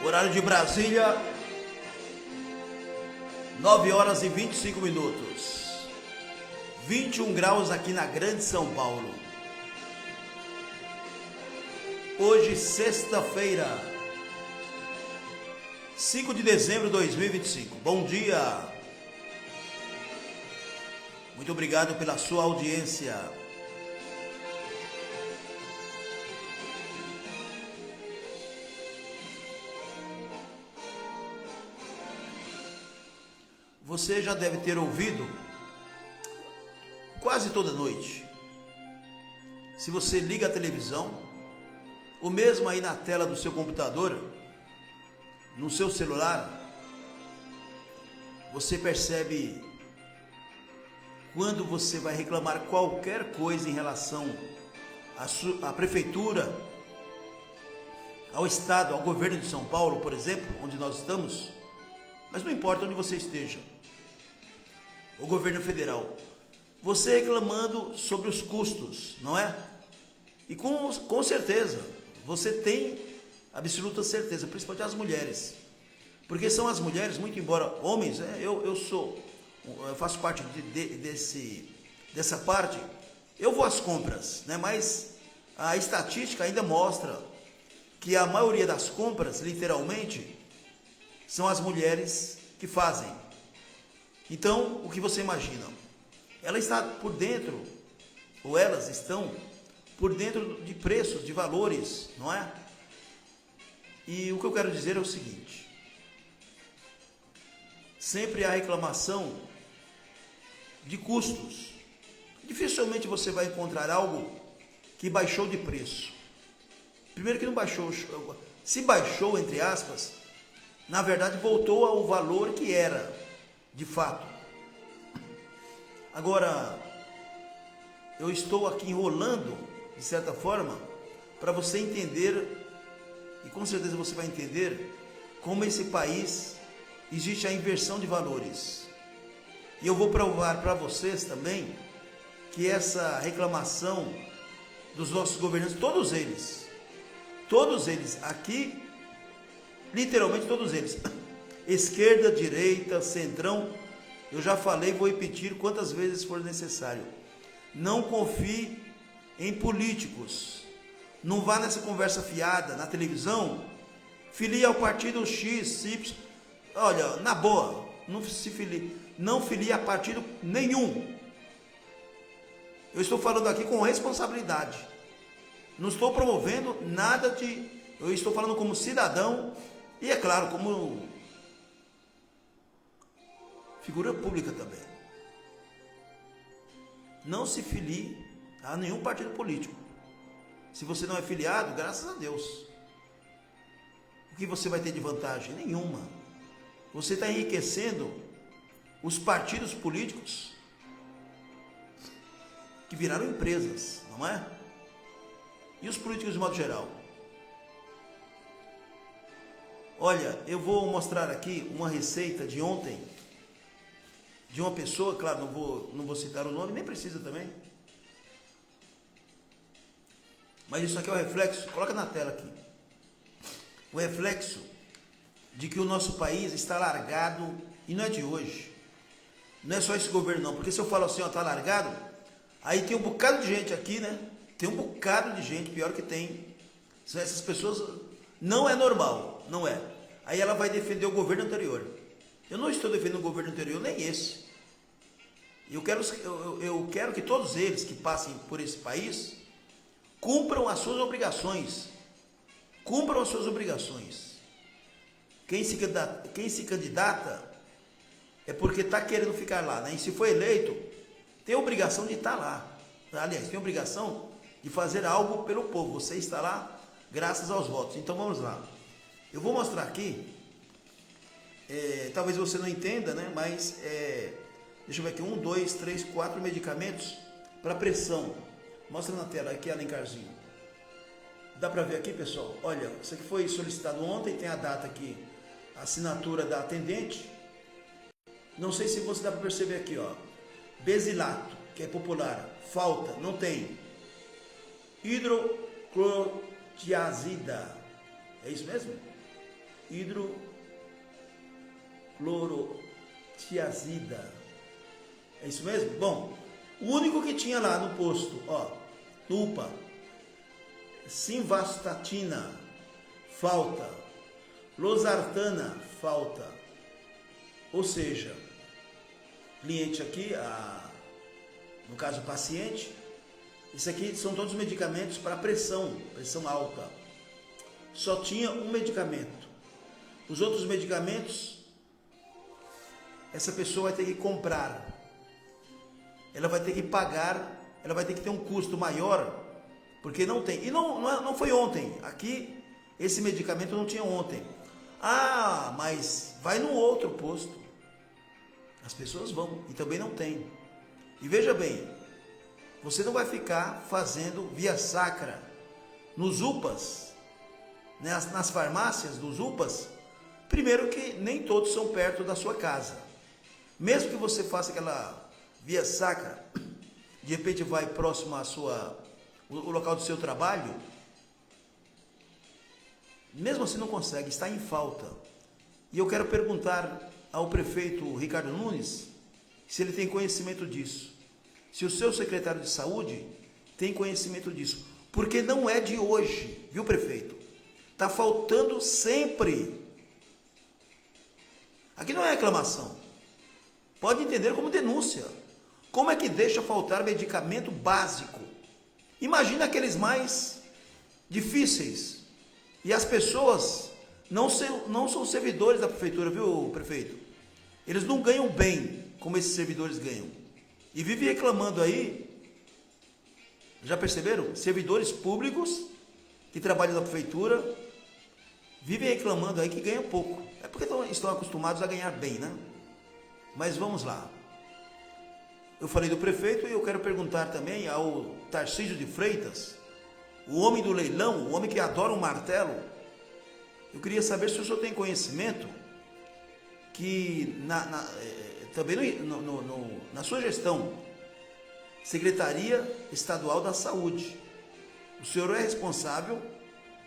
Horário de Brasília, 9 horas e 25 minutos. 21 graus aqui na Grande São Paulo. Hoje, sexta-feira, 5 de dezembro de 2025. Bom dia. Muito obrigado pela sua audiência. Você já deve ter ouvido quase toda noite. Se você liga a televisão, ou mesmo aí na tela do seu computador, no seu celular, você percebe quando você vai reclamar qualquer coisa em relação à prefeitura, ao estado, ao governo de São Paulo, por exemplo, onde nós estamos, mas não importa onde você esteja, o governo federal, você reclamando sobre os custos, não é? E com certeza, você tem absoluta certeza, principalmente as mulheres, porque são as mulheres, muito embora homens, eu faço parte dessa parte, eu vou às compras, né? Mas a estatística ainda mostra que a maioria das compras, literalmente, são as mulheres que fazem. Então, o que você imagina? Ela está por dentro, ou elas estão por dentro de preços, de valores, não é? E o que eu quero dizer é o seguinte: sempre há reclamação de custos. Dificilmente você vai encontrar algo que baixou de preço. Primeiro que não baixou, se baixou, entre aspas, na verdade voltou ao valor que era, de fato. Agora, eu estou aqui enrolando, de certa forma, para você entender, e com certeza você vai entender, como esse país existe a inversão de valores. E eu vou provar para vocês também que essa reclamação dos nossos governantes, todos eles, aqui, literalmente todos eles, esquerda, direita, centrão, eu já falei, vou repetir quantas vezes for necessário. Não confie em políticos. Não vá nessa conversa fiada na televisão, filie ao partido X, Y. Olha, na boa, não filie a partido nenhum. Eu estou falando aqui com responsabilidade. Não estou promovendo nada eu estou falando como cidadão e, é claro, como figura pública também. Não se filie a nenhum partido político. Se você não é filiado, graças a Deus, o que você vai ter de vantagem? Nenhuma. Você está enriquecendo os partidos políticos que viraram empresas, não é? E os políticos de modo geral. Olha, eu vou mostrar aqui uma receita de ontem, de uma pessoa, claro, não vou citar o nome, nem precisa também. Mas isso aqui é o reflexo, coloca na tela aqui. O reflexo de que o nosso país está largado, e não é de hoje. Não é só esse governo não, porque se eu falo assim, ó, tá largado, aí tem um bocado de gente aqui, né? Tem um bocado de gente, pior que tem. São essas pessoas, não é normal, não é. Aí ela vai defender o governo anterior. Eu não estou defendendo o governo anterior, nem esse. Eu quero que todos eles que passem por esse país cumpram as suas obrigações. Cumpram as suas obrigações. Quem se candidata é porque está querendo ficar lá, né? E se for eleito, tem a obrigação de estar lá. Aliás, tem a obrigação de fazer algo pelo povo. Você está lá graças aos votos. Então vamos lá. Eu vou mostrar aqui. Talvez você não entenda, né? Mas deixa eu ver aqui. 1, 2, 3, 4 medicamentos para pressão. Mostra na tela aqui, Alencarzinho. Dá para ver aqui, pessoal? Olha, isso aqui foi solicitado ontem. Tem a data aqui, a assinatura da atendente. Não sei se você dá para perceber aqui, ó. Besilato, que é popular. Falta, não tem. Hidroclorotiazida. É isso mesmo? hidroclorotiazida. É isso mesmo? Bom, o único que tinha lá no posto, ó, UPA, simvastatina, falta. Losartana, falta. Ou seja, cliente aqui, no caso o paciente, isso aqui são todos medicamentos para pressão alta. Só tinha um medicamento. Os outros medicamentos, essa pessoa vai ter que comprar. Ela vai ter que pagar, ela vai ter que ter um custo maior, porque não tem. E não foi ontem. Aqui, esse medicamento não tinha ontem. Ah, mas vai no outro posto. As pessoas vão e também não tem. E veja bem, você não vai ficar fazendo via sacra nos UPAs, né, nas farmácias dos UPAs. Primeiro que nem todos são perto da sua casa. Mesmo que você faça aquela via sacra, de repente vai próximo o local do seu trabalho, mesmo assim não consegue, está em falta. E eu quero perguntar ao prefeito Ricardo Nunes se ele tem conhecimento disso, se o seu secretário de saúde tem conhecimento disso, porque não é de hoje, viu, prefeito? Está faltando sempre. Aqui não é reclamação, pode entender como denúncia. Como é que deixa faltar medicamento básico? Imagina aqueles mais difíceis. E as pessoas não são servidores da prefeitura, viu, prefeito? Eles não ganham bem como esses servidores ganham. E vivem reclamando aí, já perceberam? Servidores públicos que trabalham na prefeitura vivem reclamando aí que ganham pouco. É porque estão acostumados a ganhar bem, né? Mas vamos lá. Eu falei do prefeito e eu quero perguntar também ao Tarcísio de Freitas, o homem do leilão, o homem que adora um martelo. Eu queria saber se o senhor tem conhecimento que também na sua gestão, Secretaria Estadual da Saúde, o senhor é responsável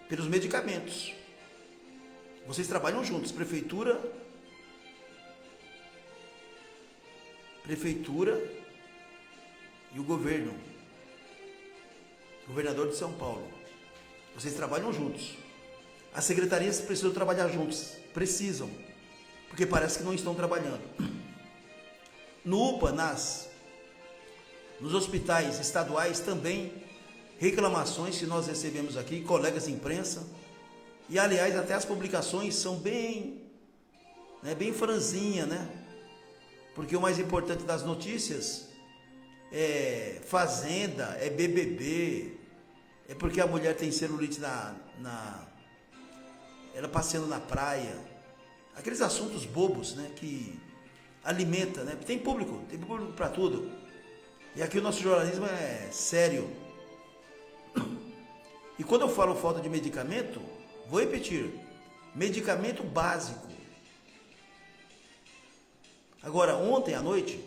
pelos medicamentos. Vocês trabalham juntos, prefeitura e o governo, governador de São Paulo. Vocês trabalham juntos. As secretarias precisam trabalhar juntos, precisam, porque parece que não estão trabalhando. No UPA, nos hospitais estaduais também, reclamações que nós recebemos aqui, colegas de imprensa, e aliás até as publicações são bem franzinha, né? Porque o mais importante das notícias é fazenda, é BBB, é porque a mulher tem celulite ela passeando na praia, aqueles assuntos bobos, né, que alimenta, né? Tem público para tudo. E aqui o nosso jornalismo é sério. E quando eu falo falta de medicamento, vou repetir, medicamento básico. Agora, ontem à noite,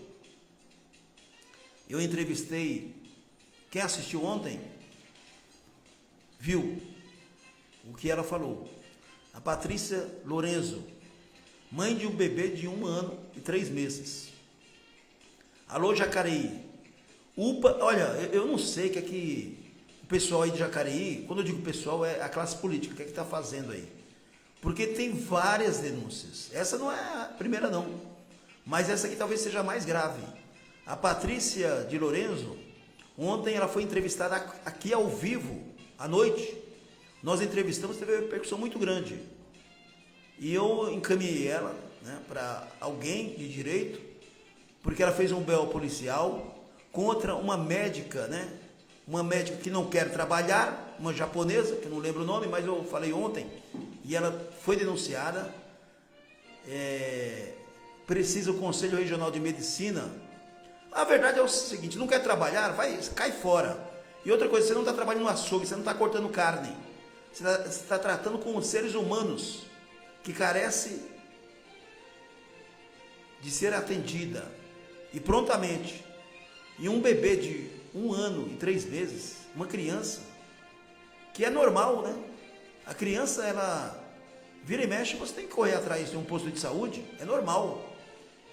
eu entrevistei, quem assistiu ontem, viu o que ela falou. A Patrícia Lorenzo, mãe de um bebê de 1 ano e 3 meses. Alô, Jacareí. UPA, olha, eu não sei o que é que o pessoal aí de Jacareí, quando eu digo pessoal, é a classe política, o que é que está fazendo aí? Porque tem várias denúncias. Essa não é a primeira, não. Mas essa aqui talvez seja a mais grave. A Patrícia de Lorenzo, ontem ela foi entrevistada aqui ao vivo, à noite. Nós entrevistamos, teve uma repercussão muito grande. E eu encaminhei ela, né, para alguém de direito, porque ela fez um BO policial contra uma médica, né? Uma médica que não quer trabalhar, uma japonesa, que eu não lembro o nome, mas eu falei ontem, e ela foi denunciada. Precisa o Conselho Regional de Medicina. A verdade é o seguinte, não quer trabalhar, cai fora. E outra coisa, você não está trabalhando no açougue, você não está cortando carne. Você está tratando com seres humanos que carecem de ser atendida. E prontamente. E um bebê de 1 ano e 3 meses, uma criança, que é normal, né? A criança, vira e mexe, você tem que correr atrás de um posto de saúde, é normal.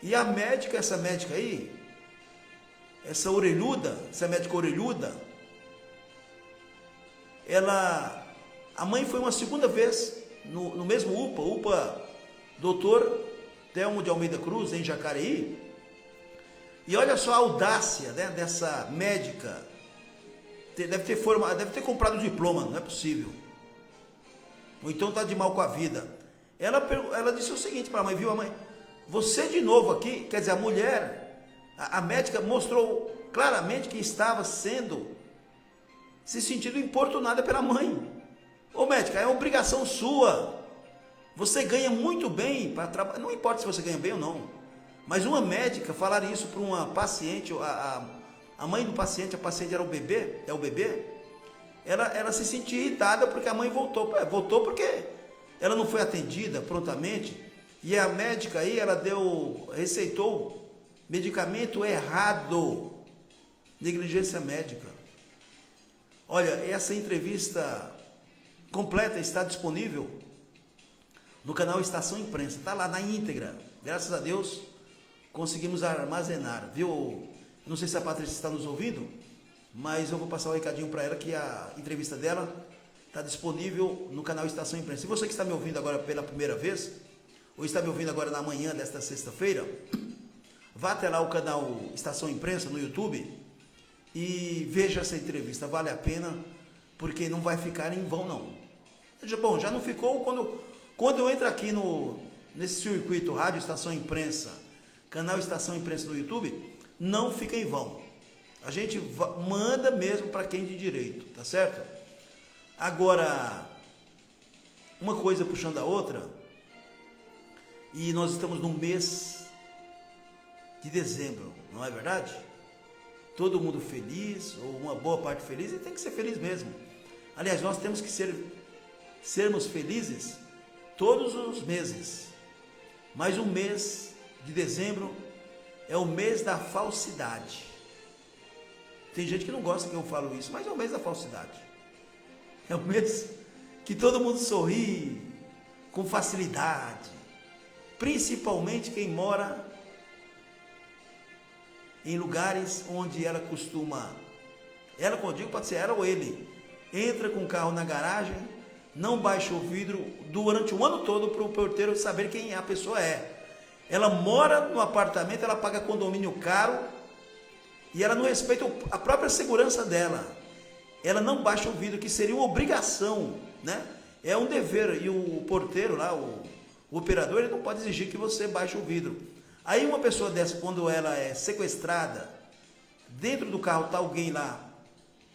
E a médica, essa médica aí, essa orelhuda, essa médica orelhuda, a mãe foi uma segunda vez no mesmo UPA Doutor Telmo de Almeida Cruz, em Jacareí. E olha só a audácia, né, dessa médica. Deve ter comprado o diploma, não é possível. Ou então está de mal com a vida. Ela disse o seguinte para a mãe, viu, a mãe, você de novo aqui, quer dizer, a mulher, a médica mostrou claramente que estava se sentindo importunada pela mãe. Ô médica, é obrigação sua. Você ganha muito bem para trabalhar, não importa se você ganha bem ou não. Mas uma médica falar isso para uma paciente, a mãe do paciente, a paciente era o bebê, ela se sentia irritada porque a mãe voltou. Voltou porque ela não foi atendida prontamente. E a médica aí, receitou medicamento errado. Negligência médica. Olha, essa entrevista completa está disponível no canal Estação Imprensa. Está lá na íntegra. Graças a Deus, conseguimos armazenar. Viu? Não sei se a Patrícia está nos ouvindo, mas eu vou passar um recadinho para ela que a entrevista dela está disponível no canal Estação Imprensa. Se você que está me ouvindo agora pela primeira vez, ou está me ouvindo agora na manhã desta sexta-feira, vá até lá o canal Estação Imprensa no YouTube e veja essa entrevista. Vale a pena, porque não vai ficar em vão, não. Bom, já não ficou quando eu entro aqui nesse circuito Rádio Estação Imprensa, canal Estação Imprensa no YouTube, não fica em vão. A gente manda mesmo para quem de direito, tá certo? Agora, uma coisa puxando a outra, e nós estamos no mês de dezembro, não é verdade? Todo mundo feliz, ou uma boa parte feliz, e tem que ser feliz mesmo. Aliás, nós temos que sermos felizes todos os meses. Mas o mês de dezembro é o mês da falsidade. Tem gente que não gosta que eu falo isso, mas é o mês da falsidade. É o mês que todo mundo sorri com facilidade. Principalmente quem mora em lugares onde ela costuma, ela, quando eu digo, pode ser ela ou ele, entra com o carro na garagem, não baixa o vidro durante o ano todo para o porteiro saber quem a pessoa é. Ela mora no apartamento, ela paga condomínio caro e ela não respeita a própria segurança dela. Ela não baixa o vidro, que seria uma obrigação, né? É um dever, e o porteiro lá, o operador, ele não pode exigir que você baixe o vidro. Aí uma pessoa dessa, quando ela é sequestrada, dentro do carro está alguém lá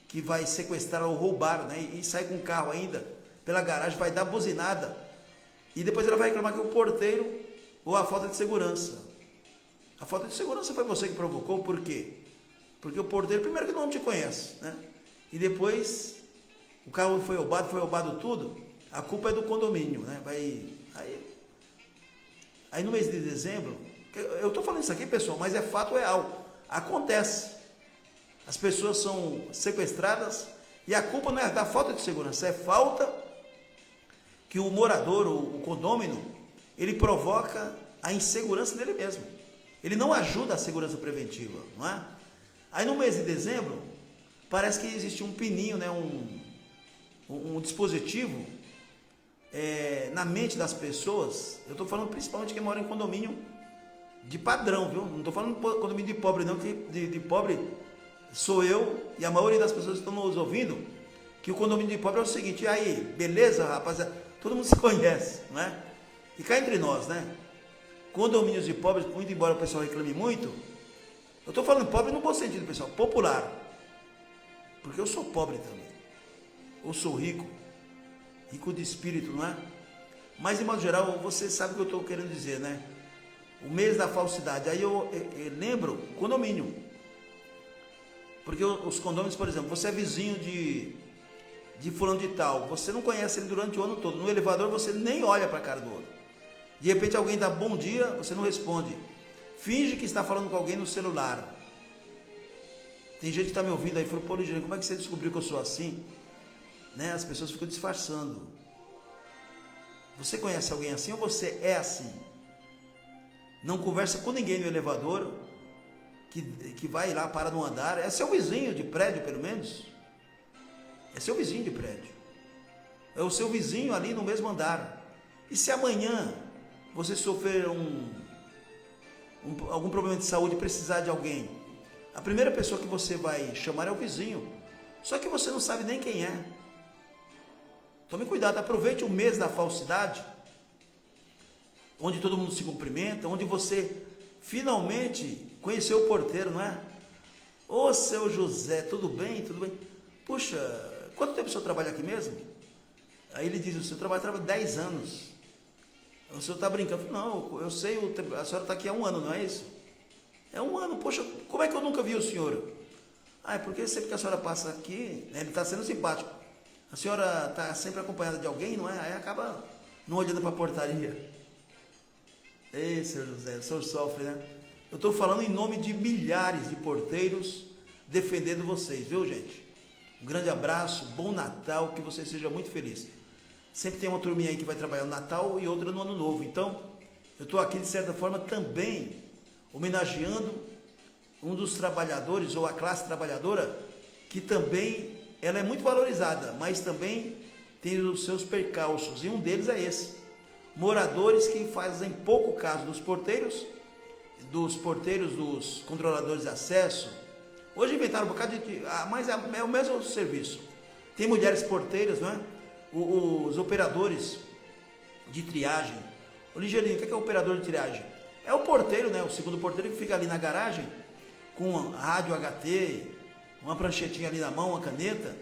que vai sequestrar ou roubar, né? E sai com o carro ainda pela garagem, vai dar buzinada, e depois ela vai reclamar que o porteiro, ou a falta de segurança. A falta de segurança foi você que provocou, por quê? Porque o porteiro, primeiro que não te conhece, né? E depois o carro foi roubado tudo, a culpa é do condomínio, né? Aí no mês de dezembro, eu estou falando isso aqui, pessoal, mas é fato real, acontece. As pessoas são sequestradas e a culpa não é da falta de segurança, é falta que o morador, o condômino, ele provoca a insegurança dele mesmo. Ele não ajuda a segurança preventiva, não é? Aí no mês de dezembro, parece que existe um pininho, né? um dispositivo na mente das pessoas. Eu estou falando principalmente quem mora em condomínio de padrão, viu? Não estou falando condomínio de pobre não, que de pobre sou eu e a maioria das pessoas que estão nos ouvindo, que o condomínio de pobre é o seguinte: e aí, beleza, rapaziada? Todo mundo se conhece, não é? E cá entre nós, né? Condomínios de pobres, muito embora o pessoal reclame muito, eu estou falando pobre no bom sentido, pessoal, popular. Porque eu sou pobre também. Eu sou rico de espírito, não é? Mas, de modo geral, você sabe o que eu estou querendo dizer, né? O mês da falsidade. Aí eu lembro condomínio. Porque os condôminos, por exemplo, você é vizinho de fulano de tal, você não conhece ele durante o ano todo. No elevador você nem olha para a cara do outro. De repente alguém dá bom dia, você não responde. Finge que está falando com alguém no celular. Tem gente que está me ouvindo aí e falou: pô, Ligiane, como é que você descobriu que eu sou assim? Né? As pessoas ficam disfarçando. Você conhece alguém assim ou você é assim? Não conversa com ninguém no elevador, que vai lá para no andar. É seu vizinho de prédio, pelo menos. É seu vizinho de prédio. É o seu vizinho ali no mesmo andar. E se amanhã você sofrer algum problema de saúde e precisar de alguém, a primeira pessoa que você vai chamar é o vizinho. Só que você não sabe nem quem é. Tome cuidado, aproveite o mês da falsidade, onde todo mundo se cumprimenta, onde você finalmente conheceu o porteiro, não é? Ô, seu José, tudo bem? Tudo bem? Puxa, quanto tempo o senhor trabalha aqui mesmo? Aí ele diz, o senhor trabalha 10 anos. O senhor está brincando? Não, eu sei, a senhora está aqui há 1 ano, não é isso? É 1 ano, poxa, como é que eu nunca vi o senhor? Ah, é porque sempre que a senhora passa aqui, né, ele está sendo simpático. A senhora está sempre acompanhada de alguém, não é? Aí acaba não olhando para a portaria. Ei, seu José, o senhor sofre, né? Eu estou falando em nome de milhares de porteiros defendendo vocês, viu, gente? Um grande abraço, bom Natal, que você seja muito feliz. Sempre tem uma turminha aí que vai trabalhar no Natal e outra no Ano Novo. Então, eu estou aqui, de certa forma, também homenageando um dos trabalhadores, ou a classe trabalhadora, que também ela é muito valorizada, mas também tem os seus percalços, e um deles é esse. Moradores que fazem pouco caso dos porteiros, dos controladores de acesso. Hoje inventaram um bocado mas é o mesmo serviço. Tem mulheres porteiras, não é? Os operadores de triagem. Ô Ligeirinho, o que é o operador de triagem? É o porteiro, né? O segundo porteiro que fica ali na garagem, com a rádio HT, uma pranchetinha ali na mão, uma caneta,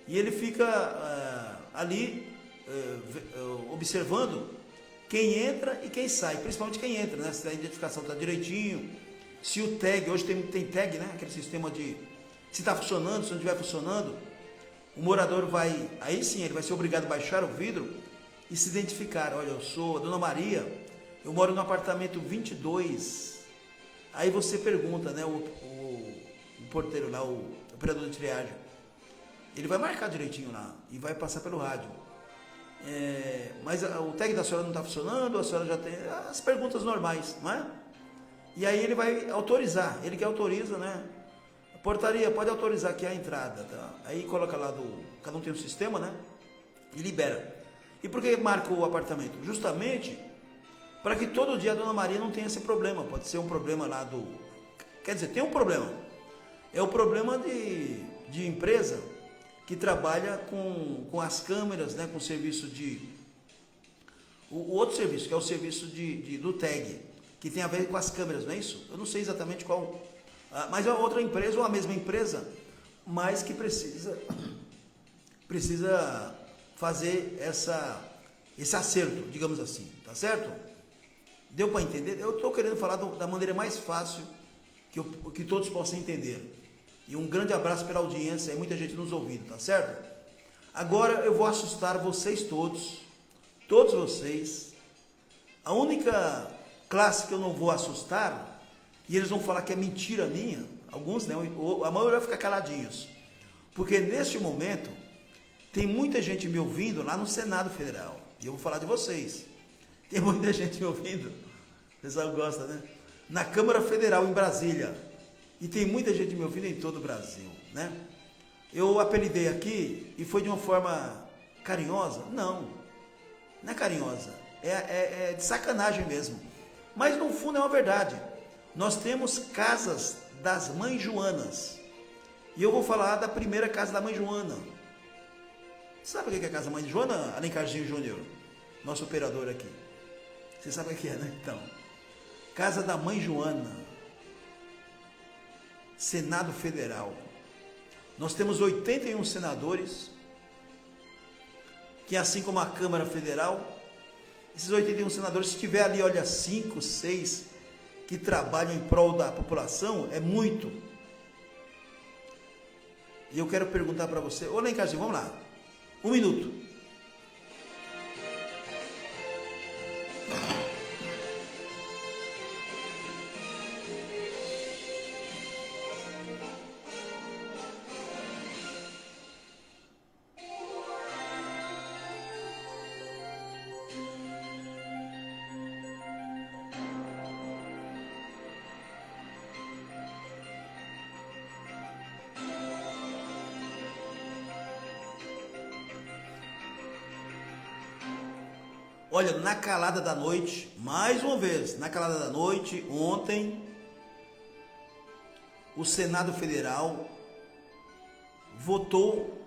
e ele fica ali observando quem entra e quem sai, principalmente quem entra, né? Se a identificação está direitinho, se o tag, hoje tem tag, né? Aquele sistema de se está funcionando, se não estiver funcionando, o morador vai, aí sim, ele vai ser obrigado a baixar o vidro e se identificar. Olha, eu sou a Dona Maria, eu moro no apartamento 22. Aí você pergunta, né? O porteiro lá, o operador de triagem, ele vai marcar direitinho lá e vai passar pelo rádio. Mas o tag da senhora não está funcionando, a senhora já tem as perguntas normais, não é? E aí ele vai autorizar, ele que autoriza, né? A portaria pode autorizar aqui a entrada, tá? Aí coloca lá cada um tem um sistema, né? E libera. E por que marca o apartamento? Justamente para que todo dia a Dona Maria não tenha esse problema. Pode ser um problema lá quer dizer, tem um problema. É o problema de empresa que trabalha com as câmeras, né, com o serviço o outro serviço, que é o serviço do tag, que tem a ver com as câmeras, não é isso? Eu não sei exatamente qual, mas é outra empresa ou a mesma empresa, mas que precisa fazer esse acerto, digamos assim, tá certo? Deu para entender? Eu estou querendo falar da maneira mais fácil que todos possam entender. E um grande abraço pela audiência, e muita gente nos ouvindo, tá certo? Agora eu vou assustar vocês todos vocês. A única classe que eu não vou assustar, e eles vão falar que é mentira minha, alguns, né? A maioria vai ficar caladinhos. Porque neste momento, tem muita gente me ouvindo lá no Senado Federal. E eu vou falar de vocês. Tem muita gente me ouvindo. O pessoal gosta, né? Na Câmara Federal, em Brasília. E tem muita gente me ouvindo em todo o Brasil, né? Eu apelidei aqui e foi de uma forma carinhosa? Não é carinhosa, é de sacanagem mesmo. Mas no fundo é uma verdade. Nós temos casas das mães Joanas. E eu vou falar da primeira casa da mãe Joana. Sabe o que é a casa da mãe Joana, Alencarzinho Júnior? Nosso operador aqui. Você sabe o que é, né? Então, casa da mãe Joana. Senado Federal. Nós temos 81 senadores, que assim como a Câmara Federal, esses 81 senadores, se tiver ali, olha, 5, 6, que trabalham em prol da população, é muito. E eu quero perguntar para você, ô Lencarzinho, vamos lá, 1 minuto. Olha, na calada da noite, mais uma vez, na calada da noite, ontem, o Senado Federal votou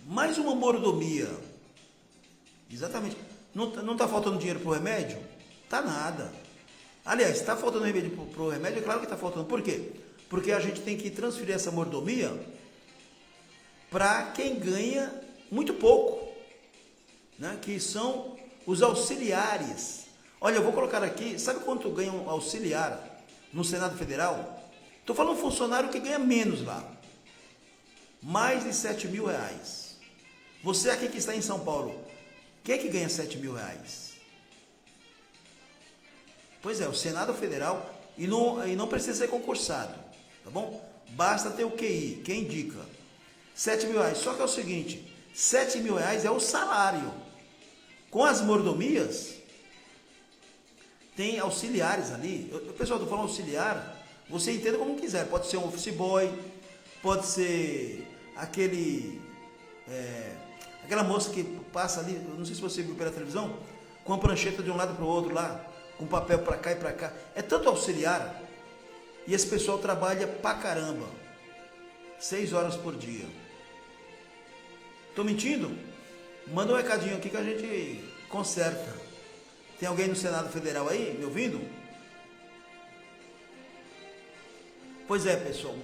mais uma mordomia. Exatamente. Não está faltando dinheiro para o remédio? Tá nada. Aliás, está faltando remédio para o remédio? É claro que está faltando. Por quê? Porque a gente tem que transferir essa mordomia para quem ganha muito pouco, né? Que são os auxiliares. Olha, eu vou colocar aqui, sabe quanto ganha um auxiliar no Senado Federal? Estou falando um funcionário que ganha menos lá. Mais de R$7.000. Você aqui que está em São Paulo, quem é que ganha R$7.000? Pois é, o Senado Federal, e não precisa ser concursado, tá bom? Basta ter o QI, quem indica. R$7.000, só que é o seguinte, R$7.000 é o salário. Com as mordomias, tem auxiliares ali. Pessoal, estou falando auxiliar, você entenda como quiser. Pode ser um office boy, pode ser aquela moça que passa ali, não sei se você viu pela televisão, com a prancheta de um lado para o outro lá, com papel para cá e para cá. É tanto auxiliar, e esse pessoal trabalha pra caramba, 6 horas por dia. Estou mentindo? Manda um recadinho aqui que a gente conserta. Tem alguém no Senado Federal aí, me ouvindo? Pois é, pessoal.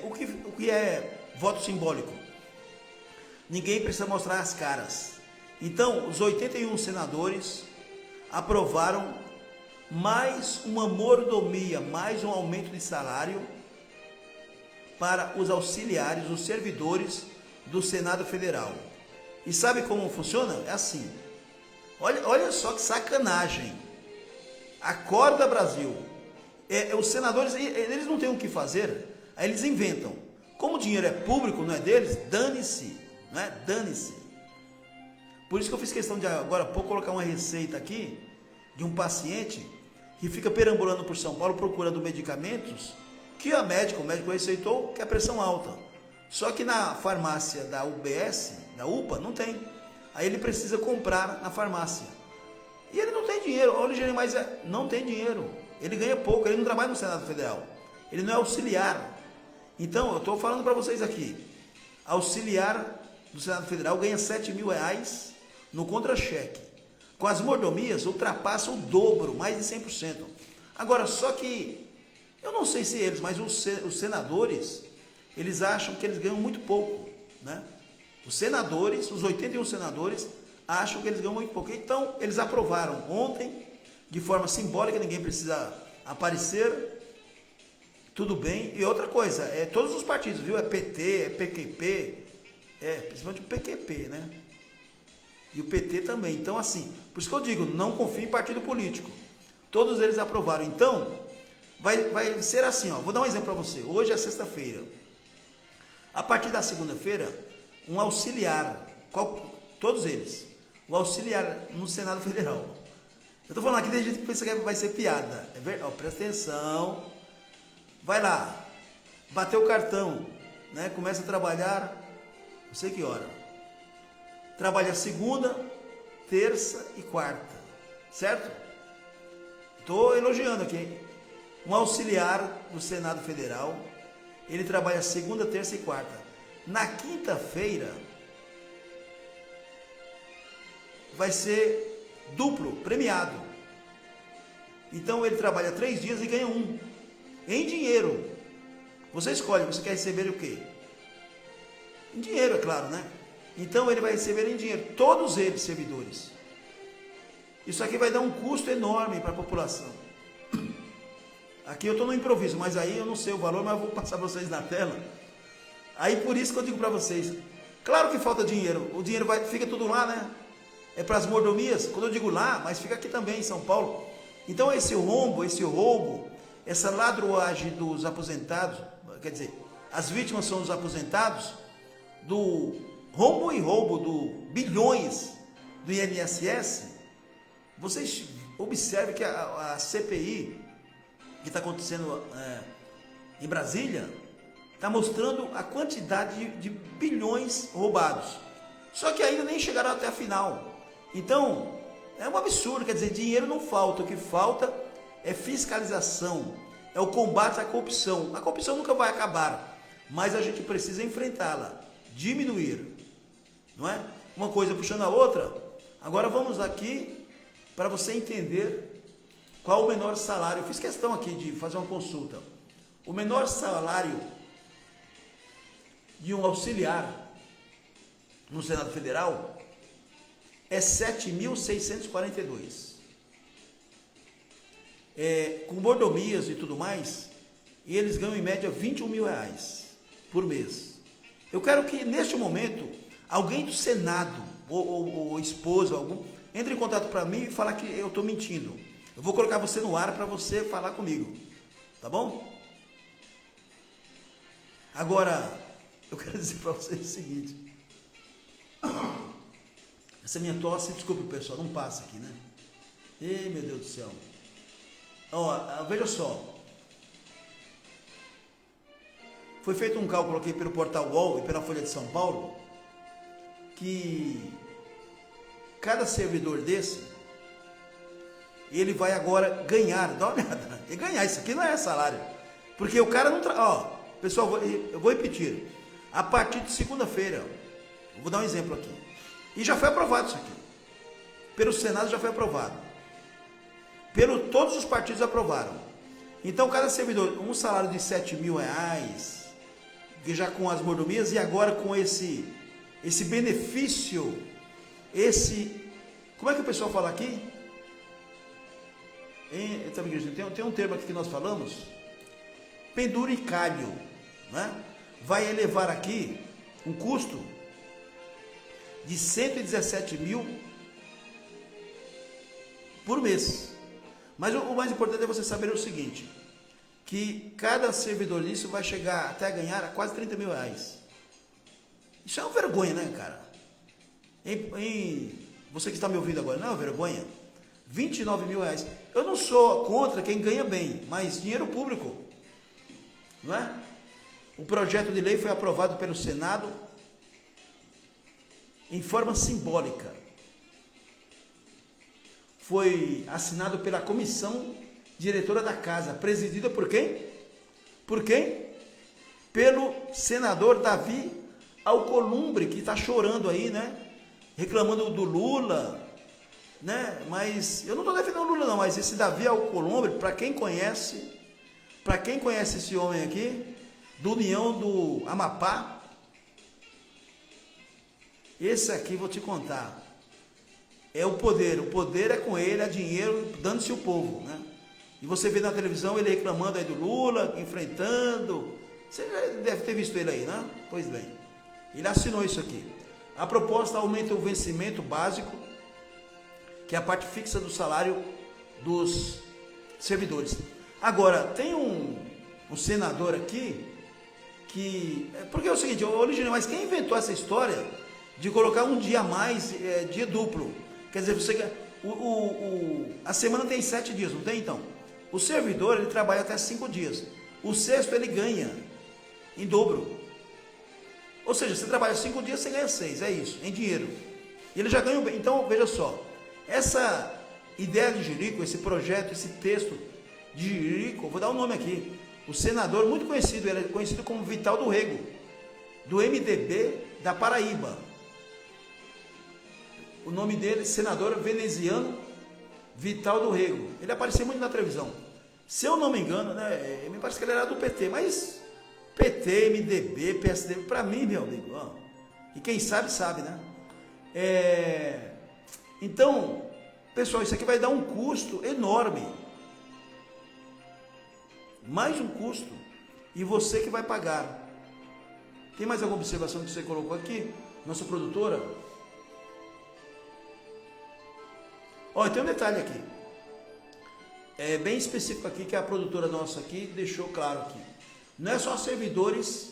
O que é voto simbólico? Ninguém precisa mostrar as caras. Então, os 81 senadores aprovaram mais uma mordomia, mais um aumento de salário para os auxiliares, os servidores do Senado Federal. E sabe como funciona? É assim. Olha só que sacanagem. Acorda, Brasil. Os senadores, eles não têm o que fazer, aí eles inventam. Como o dinheiro é público, não é deles, dane-se. Não é? Dane-se. Por isso que eu fiz questão de agora há pouco colocar uma receita aqui de um paciente que fica perambulando por São Paulo procurando medicamentos que o médico receitou, que é pressão alta. Só que na farmácia da UBS, da UPA, não tem. Aí ele precisa comprar na farmácia. E ele não tem dinheiro. Olha o Eugênio, mas não tem dinheiro. Ele ganha pouco, ele não trabalha no Senado Federal. Ele não é auxiliar. Então, eu estou falando para vocês aqui. Auxiliar do Senado Federal ganha R$7.000 no contra-cheque. Com as mordomias, ultrapassa o dobro, mais de 100%. Agora, só que, eu não sei se eles, mas os senadores, eles acham que eles ganham muito pouco, né? Os senadores, os 81 senadores, acham que eles ganham muito pouco. Então, eles aprovaram ontem, de forma simbólica, ninguém precisa aparecer, tudo bem. E outra coisa, todos os partidos, viu? É PT, é PQP, principalmente o PQP, né? E o PT também. Então, assim, por isso que eu digo, não confie em partido político. Todos eles aprovaram. Então, vai ser assim, ó. Vou dar um exemplo para você. Hoje é sexta-feira. A partir da segunda-feira, um auxiliar, todos eles, o auxiliar no Senado Federal. Eu estou falando aqui, tem gente que pensa que vai ser piada. É verdade, presta atenção. Vai lá, bateu o cartão, né? Começa a trabalhar, não sei que hora. Trabalha segunda, terça e quarta, certo? Estou elogiando aqui, hein? Um auxiliar do Senado Federal, ele trabalha segunda, terça e quarta. Na quinta-feira, vai ser duplo, premiado. Então ele trabalha 3 dias e ganha 1. Em dinheiro. Você escolhe, você quer receber o quê? Em dinheiro, é claro, né? Então ele vai receber em dinheiro, todos eles servidores. Isso aqui vai dar um custo enorme para a população. Aqui eu estou no improviso, mas aí eu não sei o valor, mas eu vou passar para vocês na tela. Aí por isso que eu digo para vocês, claro que falta dinheiro, o dinheiro fica tudo lá, né? É para as mordomias, quando eu digo lá, mas fica aqui também em São Paulo. Então esse roubo, essa ladroagem dos aposentados, quer dizer, as vítimas são os aposentados, do rombo e roubo do bilhões do INSS. Vocês observem que a CPI que está acontecendo em Brasília está mostrando a quantidade de bilhões roubados. Só que ainda nem chegaram até a final. Então, é um absurdo, quer dizer, dinheiro não falta, o que falta é fiscalização, é o combate à corrupção. A corrupção nunca vai acabar, mas a gente precisa enfrentá-la, diminuir, não é? Uma coisa puxando a outra. Agora vamos aqui para você entender qual o menor salário. Eu fiz questão aqui de fazer uma consulta. O menor salário de um auxiliar no Senado Federal é 7.642. Com mordomias e tudo mais, e eles ganham em média 21 mil reais por mês. Eu quero que neste momento alguém do Senado ou esposa, algum, entre em contato para mim e falar que eu estou mentindo. Eu vou colocar você no ar para você falar comigo, tá bom? Agora, eu quero dizer para vocês o seguinte. Essa minha tosse, desculpe pessoal, não passa aqui, né? Ei, meu Deus do céu. Ó, veja só. Foi feito um cálculo aqui pelo Portal UOL e pela Folha de São Paulo, que cada servidor desse, ele vai agora ganhar, dá uma olhada, e ganhar, isso aqui não é salário, porque o cara não pessoal, eu vou repetir, a partir de segunda-feira, eu vou dar um exemplo aqui, e já foi aprovado isso aqui, pelo Senado já foi aprovado, todos os partidos aprovaram, então cada servidor, um salário de 7 mil reais, já com as mordomias, e agora com esse benefício, como é que o pessoal fala aqui? Tem um termo aqui que nós falamos, penduricalho, né? Vai elevar aqui um custo de 117 mil por mês. Mas o mais importante é você saber o seguinte, que cada servidor disso vai chegar até a ganhar a quase 30 mil reais. Isso é uma vergonha, né, cara? Você que está me ouvindo agora, não é uma vergonha? 29 mil reais. Eu não sou contra quem ganha bem, mas dinheiro público, não é? O projeto de lei foi aprovado pelo Senado em forma simbólica. Foi assinado pela comissão diretora da casa, presidida por quem? Por quem? Pelo senador Davi Alcolumbre, que está chorando aí, né? Reclamando do Lula, né? Mas eu não estou defendendo o Lula não, mas esse Davi Alcolumbre, para quem conhece esse homem aqui, do União do Amapá, esse aqui vou te contar, é o poder é com ele, é dinheiro, dando-se o povo, né? E você vê na televisão ele reclamando aí do Lula, enfrentando, você já deve ter visto ele aí, né? Pois bem, ele assinou isso aqui. A proposta aumenta o vencimento básico, que é a parte fixa do salário dos servidores. Agora, tem um senador aqui, porque é o seguinte, original, mas quem inventou essa história de colocar um dia a mais, dia duplo? Quer dizer, a semana tem 7 dias, não tem então? O servidor, ele trabalha até 5 dias. O sexto ele ganha em dobro. Ou seja, você trabalha 5 dias, você ganha 6, é isso, em dinheiro. E ele já ganha bem. Então, veja só, essa ideia de Jerico, esse projeto, esse texto de Jerico, vou dar um nome aqui, o senador muito conhecido, ele é conhecido como Vital do Rego, do MDB da Paraíba. O nome dele, senador veneziano Vital do Rego. Ele apareceu muito na televisão. Se eu não me engano, né, me parece que ele era do PT, mas PT, MDB, PSDB, para mim, meu amigo, ó, e quem sabe, sabe, né? Então, pessoal, isso aqui vai dar um custo enorme. Mais um custo. E você que vai pagar. Tem mais alguma observação que você colocou aqui? Nossa produtora? Ó, tem um detalhe aqui. É bem específico aqui, que a produtora nossa aqui deixou claro aqui. Não é só servidores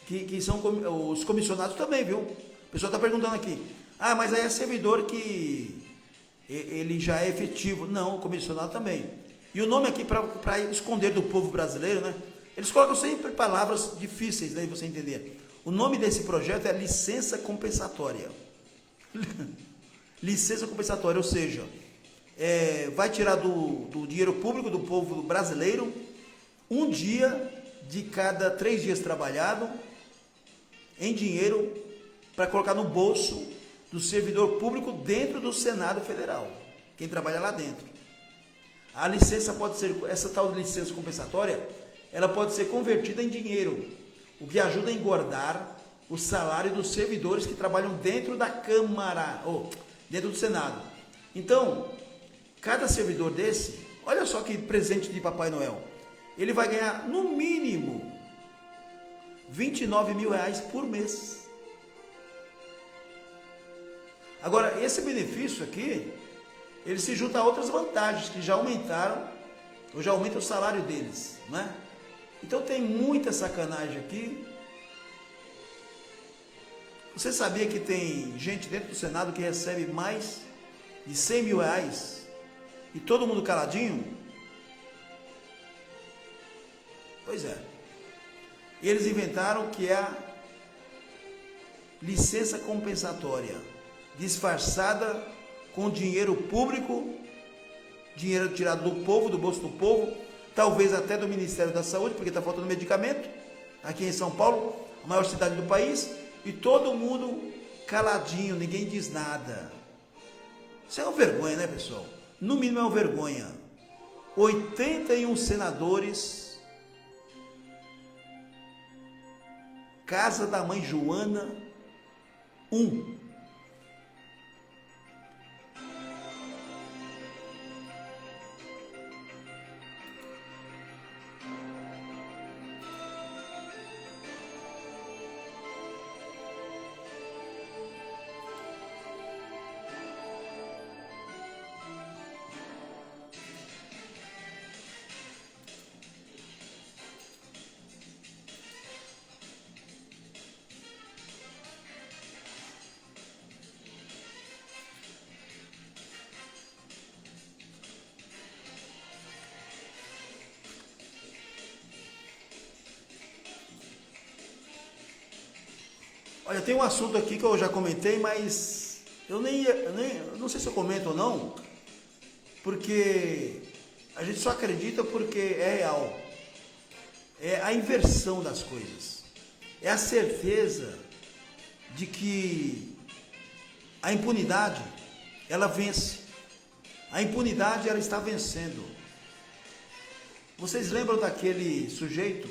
que são os comissionados também, viu? O pessoal está perguntando aqui. Ah, mas aí é servidor que ele já é efetivo. Não, o comissionado também. E o nome aqui, para esconder do povo brasileiro, né? Eles colocam sempre palavras difíceis, né, de você entender. O nome desse projeto é licença compensatória. Licença compensatória, ou seja, vai tirar do dinheiro público do povo brasileiro um dia de cada 3 dias trabalhado em dinheiro para colocar no bolso do servidor público dentro do Senado Federal, quem trabalha lá dentro. A licença pode ser, essa tal de licença compensatória, ela pode ser convertida em dinheiro, o que ajuda a engordar o salário dos servidores que trabalham dentro da Câmara, ou dentro do Senado. Então, cada servidor desse, olha só que presente de Papai Noel, ele vai ganhar no mínimo R$29 mil por mês. Agora, esse benefício aqui, ele se junta a outras vantagens que já aumentaram, ou já aumenta o salário deles, né? Então tem muita sacanagem aqui. Você sabia que tem gente dentro do Senado que recebe mais de R$100 mil e todo mundo caladinho? Pois é. Eles inventaram que é a licença compensatória, disfarçada com dinheiro público, dinheiro tirado do povo, do bolso do povo, talvez até do Ministério da Saúde, porque está faltando medicamento, aqui em São Paulo, a maior cidade do país, e todo mundo caladinho, ninguém diz nada. Isso é uma vergonha, né, pessoal? No mínimo é uma vergonha. 81 senadores, Casa da Mãe Joana, 1. Olha, tem um assunto aqui que eu já comentei, mas eu não sei se eu comento ou não, porque a gente só acredita porque é real. É a inversão das coisas. É a certeza de que a impunidade, ela vence. A impunidade, ela está vencendo. Vocês lembram daquele sujeito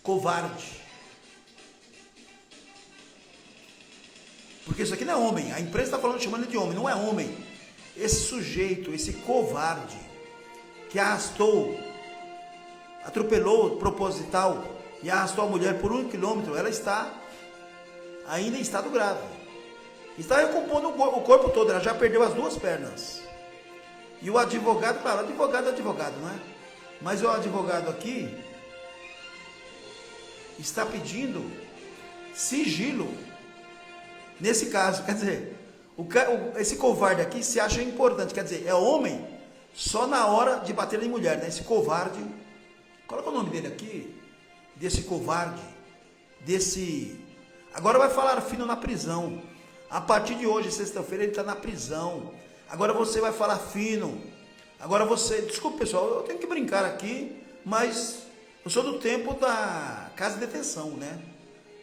covarde? Porque isso aqui não é homem, a imprensa está falando, chamando ele de homem, não é homem. Esse sujeito, esse covarde, que atropelou proposital e arrastou a mulher por 1 quilômetro, ela está ainda em estado grave. Está recompondo o corpo todo, ela já perdeu as 2 pernas. E o advogado, claro, advogado, não é? Mas o advogado aqui está pedindo sigilo. Nesse caso, quer dizer, esse covarde aqui se acha importante, quer dizer, é homem só na hora de bater em mulher, né? Esse covarde, coloca o nome dele aqui, desse covarde, agora vai falar fino na prisão, a partir de hoje, sexta-feira, ele está na prisão, agora você vai falar fino, desculpa pessoal, eu tenho que brincar aqui, mas eu sou do tempo da casa de detenção, né?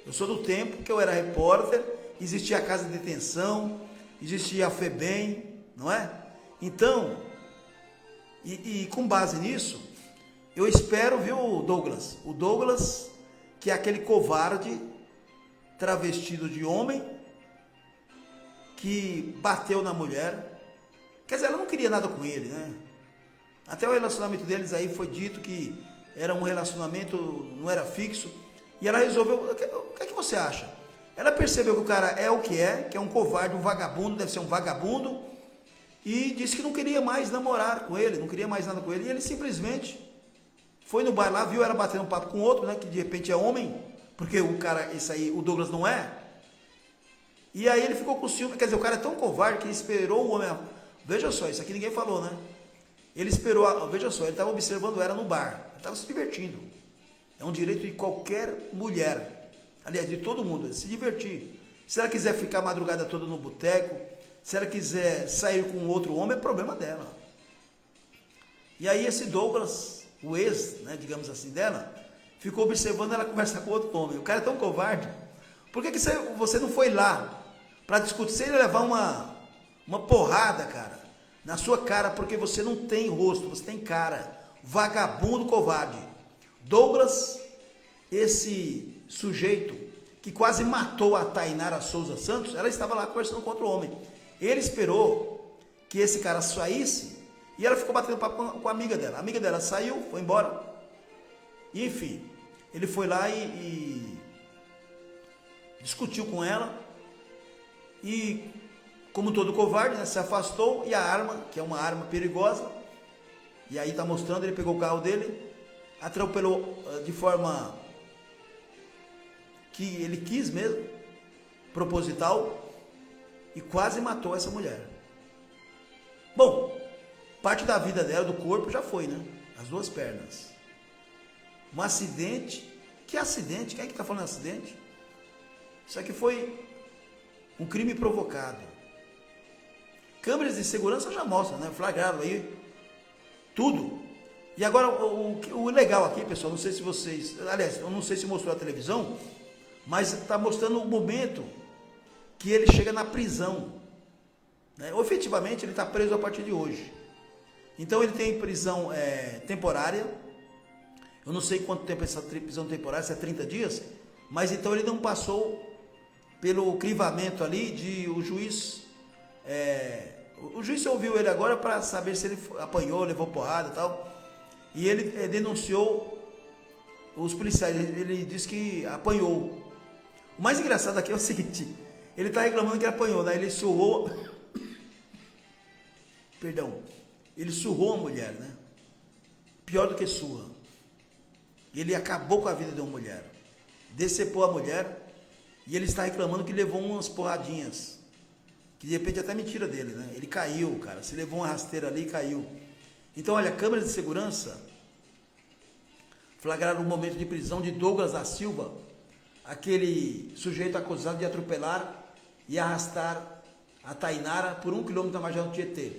Eu sou do tempo que eu era repórter, existia a casa de detenção, existia a FEBEM, não é? Então, e com base nisso, eu espero, viu, Douglas? O Douglas, que é aquele covarde travestido de homem, que bateu na mulher, quer dizer, ela não queria nada com ele, né? Até o relacionamento deles aí foi dito que era um relacionamento, não era fixo, e ela resolveu, o que é que você acha? Ela percebeu que o cara é o que é um covarde, um vagabundo, deve ser um vagabundo, e disse que não queria mais namorar com ele, não queria mais nada com ele, e ele simplesmente foi no bar lá, viu ela batendo um papo com outro, né, que de repente é homem, porque o cara, esse aí, o Douglas não é, e aí ele ficou com ciúme, quer dizer, o cara é tão covarde que ele esperou o homem, veja só, isso aqui ninguém falou, né, ele esperou, veja só, ele estava observando ela no bar, ele estava se divertindo, É um direito de qualquer mulher, aliás, de todo mundo, é se divertir. Se ela quiser ficar a madrugada toda no boteco, se ela quiser sair com outro homem, é problema dela. E aí esse Douglas, o ex, né, digamos assim, dela, ficou observando ela conversar com outro homem. O cara é tão covarde. Por que você não foi lá para discutir? Você ia levar uma porrada, cara, na sua cara, porque você não tem rosto, você tem cara. Vagabundo covarde. Douglas, esse sujeito que quase matou a Tainara Souza Santos, ela estava lá conversando com outro homem. Ele esperou que esse cara saísse e ela ficou batendo papo com a amiga dela. A amiga dela saiu, foi embora. E, enfim, ele foi lá e discutiu com ela. E, como todo covarde, né, se afastou. E a arma, que é uma arma perigosa, e aí está mostrando, ele pegou o carro dele, atropelou de forma que ele quis mesmo, proposital, e quase matou essa mulher. Bom, parte da vida dela, do corpo, já foi, né? As duas pernas. Um acidente. Que acidente? Quem é que está falando de acidente? Isso aqui foi um crime provocado. Câmeras de segurança já mostram, né? Flagrado aí tudo. E agora, o legal aqui, pessoal, não sei se vocês... Aliás, eu não sei se mostrou a televisão, mas está mostrando o momento que ele chega na prisão. Né? Efetivamente, ele está preso a partir de hoje. Então, ele tem prisão temporária. Eu não sei quanto tempo essa prisão temporária, se é 30 dias, mas então ele não passou pelo crivamento ali de o juiz... o juiz ouviu ele agora para saber se ele apanhou, levou porrada e tal. E ele denunciou os policiais, ele disse que apanhou. O mais engraçado aqui é o seguinte, ele está reclamando que apanhou, né? Ele surrou, perdão, ele surrou a mulher, né? Pior do que surra. Ele acabou com a vida de uma mulher, decepou a mulher, e ele está reclamando que levou umas porradinhas, que de repente é até mentira dele, né? Ele caiu, cara, se levou uma rasteira ali e caiu. Então, olha, câmeras de segurança flagraram o momento de prisão de Douglas da Silva, aquele sujeito acusado de atropelar e arrastar a Tainara por 1 quilômetro da margem do Tietê.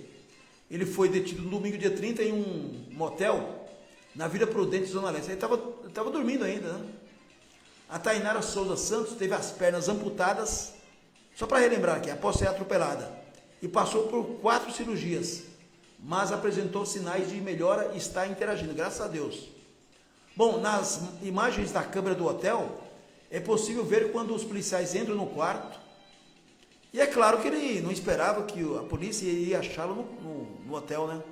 Ele foi detido no domingo, dia 30, em um motel na Vila Prudente, Zona Leste. Ele estava dormindo ainda, né? A Tainara Souza Santos teve as pernas amputadas, só para relembrar aqui, após ser atropelada, e passou por 4 cirurgias, mas apresentou sinais de melhora e está interagindo, graças a Deus. Bom, nas imagens da câmera do hotel, é possível ver quando os policiais entram no quarto, e é claro que ele não esperava que a polícia ia achá-lo no hotel, né?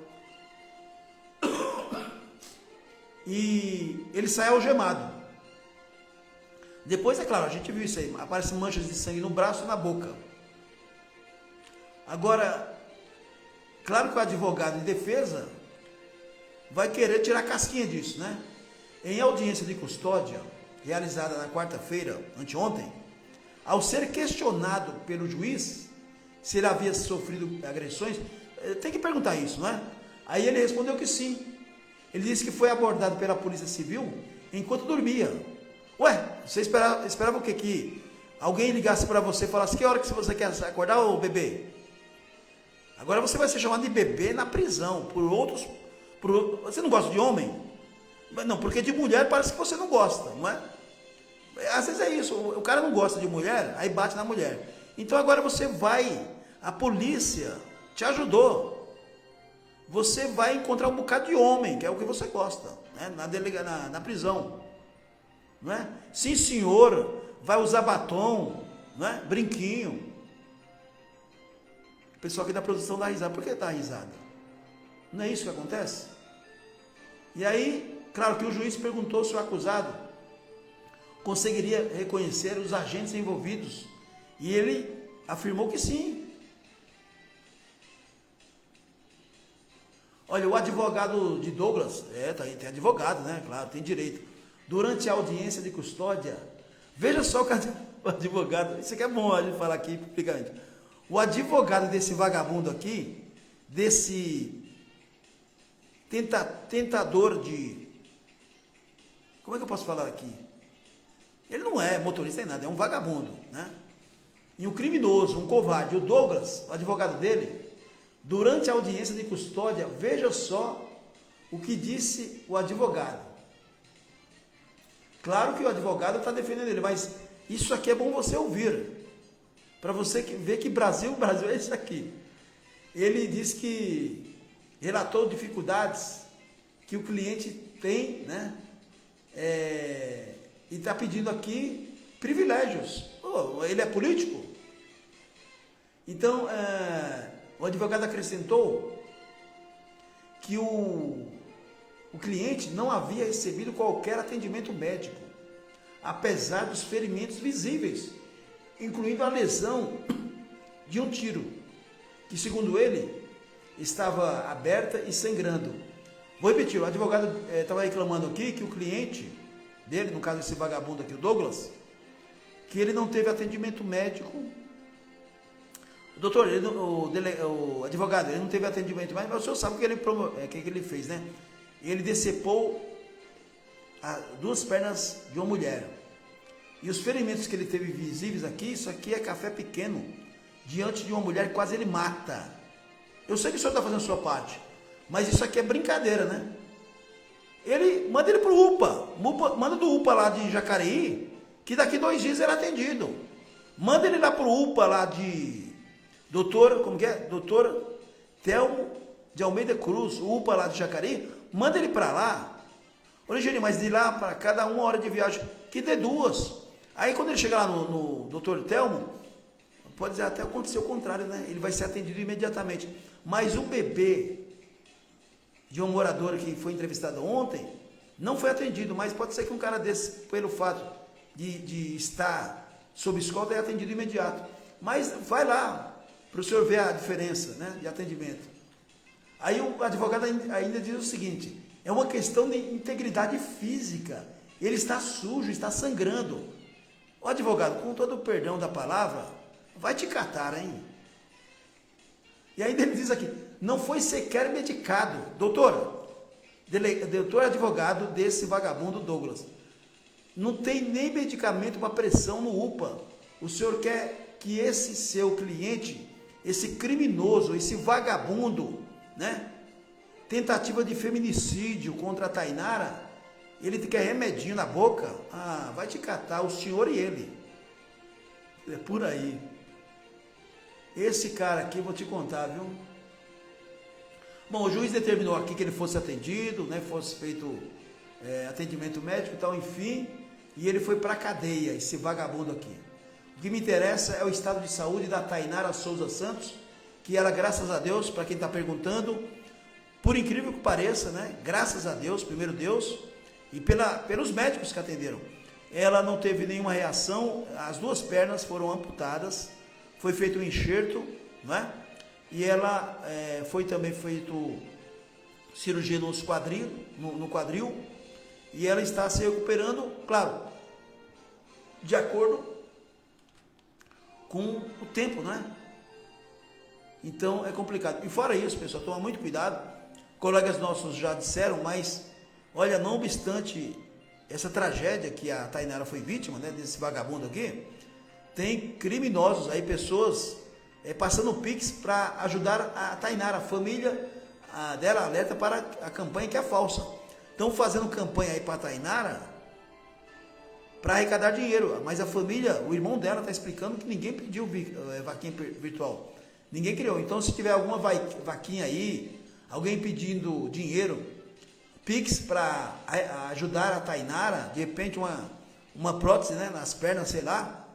E ele sai algemado. Depois, é claro, a gente viu isso aí, aparecem manchas de sangue no braço e na boca. Agora, claro que o advogado de defesa vai querer tirar a casquinha disso, né? Em audiência de custódia, realizada na quarta-feira, anteontem, ao ser questionado pelo juiz se ele havia sofrido agressões, tem que perguntar isso, não é? Aí ele respondeu que sim. Ele disse que foi abordado pela Polícia Civil enquanto dormia. Ué, você esperava o quê? Que alguém ligasse para você e falasse, que hora que você quer acordar, ô bebê? Agora você vai ser chamado de bebê na prisão, você não gosta de homem? Não, porque de mulher parece que você não gosta, não é? Às vezes é isso, o cara não gosta de mulher, aí bate na mulher. Então agora você vai, a polícia te ajudou. Você vai encontrar um bocado de homem, que é o que você gosta, né? Na prisão. Não é? Sim, senhor, vai usar batom, não é? Brinquinho. O pessoal aqui da produção dá risada. Por que dá risada? Não é isso que acontece? E aí, claro que o juiz perguntou se o acusado conseguiria reconhecer os agentes envolvidos. E ele afirmou que sim. Olha, o advogado de Douglas, tem advogado, né? Claro, tem direito. Durante a audiência de custódia, veja só o advogado, isso aqui é bom a gente falar aqui publicamente. O advogado desse vagabundo aqui, desse tentador de como é que eu posso falar aqui? Ele não é motorista nem nada, é um vagabundo, né? E um criminoso, um covarde. O Douglas, o advogado dele, durante a audiência de custódia, veja só o que disse o advogado. Claro que o advogado está defendendo ele, mas isso aqui é bom você ouvir, para você ver que Brasil é isso aqui. Ele disse que relatou dificuldades que o cliente tem, né? E está pedindo aqui privilégios. Ele é político? Então, o advogado acrescentou que o cliente não havia recebido qualquer atendimento médico, apesar dos ferimentos visíveis, incluindo a lesão de um tiro, que segundo ele, estava aberta e sangrando. Vou repetir, o advogado estava reclamando aqui que o cliente dele, no caso esse vagabundo aqui, o Douglas, que ele não teve atendimento médico. Doutor, o advogado, ele não teve atendimento médico, mas o senhor sabe o que ele fez, né? Ele decepou duas pernas de uma mulher. E os ferimentos que ele teve visíveis aqui, isso aqui é café pequeno, diante de uma mulher que quase ele mata. Eu sei que o senhor está fazendo a sua parte, mas isso aqui é brincadeira, né? Manda ele para o UPA, manda do UPA lá de Jacareí, que daqui 2 dias ele é atendido. Manda ele lá para o UPA lá de Doutor Telmo de Almeida Cruz, o UPA lá de Jacareí, manda ele para lá. Olha, gente, mas de lá para cada 1 hora de viagem, que dê 2. Aí quando ele chegar lá no Doutor Telmo, pode dizer até acontecer o contrário, né? Ele vai ser atendido imediatamente. Mas o bebê de um morador que foi entrevistado ontem, não foi atendido, mas pode ser que um cara desse, pelo fato de estar sob escolta, é atendido imediato. Mas vai lá, para o senhor ver a diferença, né, de atendimento. Aí o advogado ainda diz o seguinte, é uma questão de integridade física, ele está sujo, está sangrando. O advogado, com todo o perdão da palavra, vai te catar, hein? E ainda ele diz aqui, não foi sequer medicado. Doutor advogado desse vagabundo Douglas, não tem nem medicamento para pressão no UPA. O senhor quer que esse seu cliente, esse criminoso, esse vagabundo, né? Tentativa de feminicídio contra a Tainara, ele quer remedinho na boca? Ah, vai te catar, o senhor e ele. É por aí. Esse cara aqui, vou te contar, viu? Bom, o juiz determinou aqui que ele fosse atendido, né? Fosse feito atendimento médico e tal, enfim. E ele foi para a cadeia, esse vagabundo aqui. O que me interessa é o estado de saúde da Tainara Souza Santos, que ela, graças a Deus, para quem está perguntando, por incrível que pareça, né? Graças a Deus, primeiro Deus, e pelos médicos que atenderam, ela não teve nenhuma reação, as 2 pernas foram amputadas, foi feito um enxerto, né? E ela foi também feito cirurgia no quadril, e ela está se recuperando, claro, de acordo com o tempo, né? Então é complicado. E fora isso, pessoal, toma muito cuidado. Colegas nossos já disseram, mas olha, não obstante essa tragédia que a Tainara foi vítima, né, desse vagabundo aqui, tem criminosos aí, pessoas passando Pix para ajudar a Tainara, a família dela alerta para a campanha que é falsa. Estão fazendo campanha aí para a Tainara para arrecadar dinheiro, mas a família, o irmão dela está explicando que ninguém pediu vaquinha virtual, ninguém criou. Então, se tiver alguma vaquinha aí, alguém pedindo dinheiro, Pix para ajudar a Tainara, de repente uma prótese, né, nas pernas, sei lá,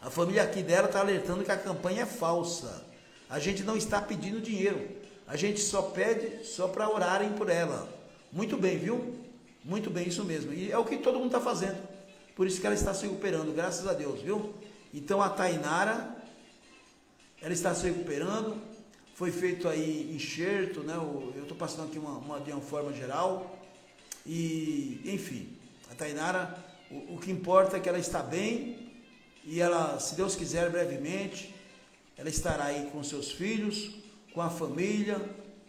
a família aqui dela está alertando que a campanha é falsa. A gente não está pedindo dinheiro, a gente só pede para orarem por ela. Muito bem, viu? Muito bem, isso mesmo. E é o que todo mundo está fazendo. Por isso que ela está se recuperando, graças a Deus, viu? Então a Tainara, ela está se recuperando. Foi feito aí enxerto, né? Eu estou passando aqui de uma forma geral. E, enfim, a Tainara, o que importa é que ela está bem. E ela, se Deus quiser, brevemente, ela estará aí com seus filhos, com a família,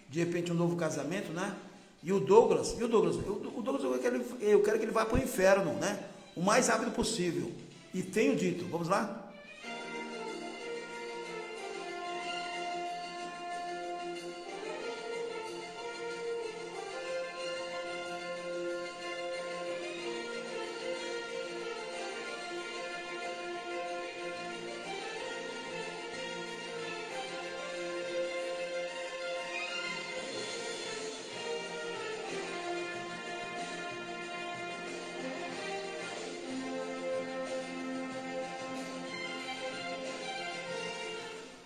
de repente um novo casamento, né? E o Douglas, eu quero que ele vá para o inferno, né? O mais rápido possível. E tenho dito, vamos lá?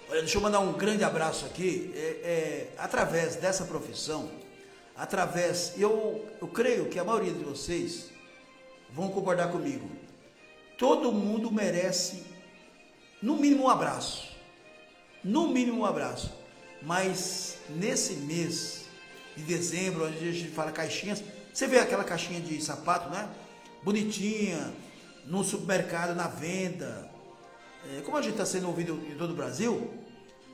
Olha, deixa eu mandar um grande abraço aqui, através dessa profissão, eu creio que a maioria de vocês vão concordar comigo, todo mundo merece, no mínimo um abraço, mas nesse mês de dezembro, onde a gente fala caixinhas, você vê aquela caixinha de sapato, né, bonitinha, no supermercado, na venda, como a gente está sendo ouvido em todo o Brasil,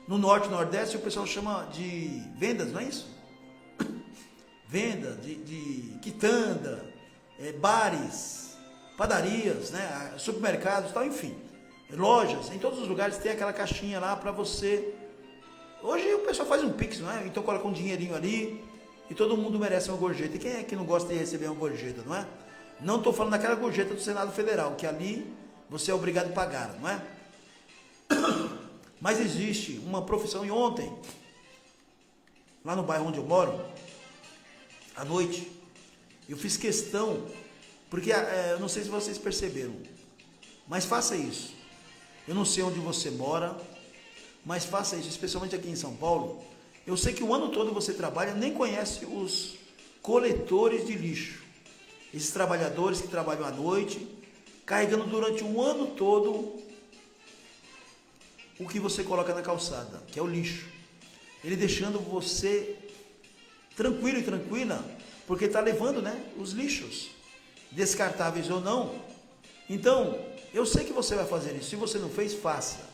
no norte e nordeste o pessoal chama de vendas, não é isso? Venda, de quitanda, bares, padarias, né? Supermercados, tal, enfim, lojas, em todos os lugares tem aquela caixinha lá para você. Hoje o pessoal faz um pix, não é? Então coloca um dinheirinho ali e todo mundo merece uma gorjeta. E quem é que não gosta de receber uma gorjeta, não é? Não estou falando daquela gorjeta do Senado Federal, que ali você é obrigado a pagar, não é? Mas existe uma profissão, e ontem, lá no bairro onde eu moro, à noite, eu fiz questão, porque eu não sei se vocês perceberam, mas faça isso. Eu não sei onde você mora, mas faça isso, especialmente aqui em São Paulo. Eu sei que o ano todo você trabalha, nem conhece os coletores de lixo. Esses trabalhadores que trabalham à noite, carregando durante um ano todo o que você coloca na calçada, que é o lixo. Ele deixando você tranquilo e tranquila, porque está levando, né, os lixos, descartáveis ou não. Então, eu sei que você vai fazer isso. Se você não fez, faça.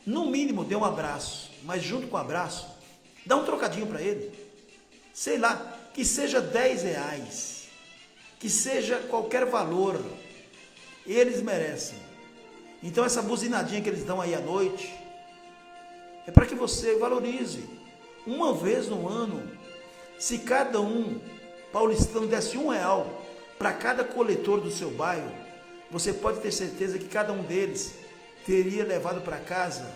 No mínimo, dê um abraço, mas junto com o abraço, dá um trocadinho para ele. Sei lá, que seja R$10, que seja qualquer valor, eles merecem. Então essa buzinadinha que eles dão aí à noite, é para que você valorize. Uma vez no ano, se cada um paulistano desse R$1 para cada coletor do seu bairro, você pode ter certeza que cada um deles teria levado para casa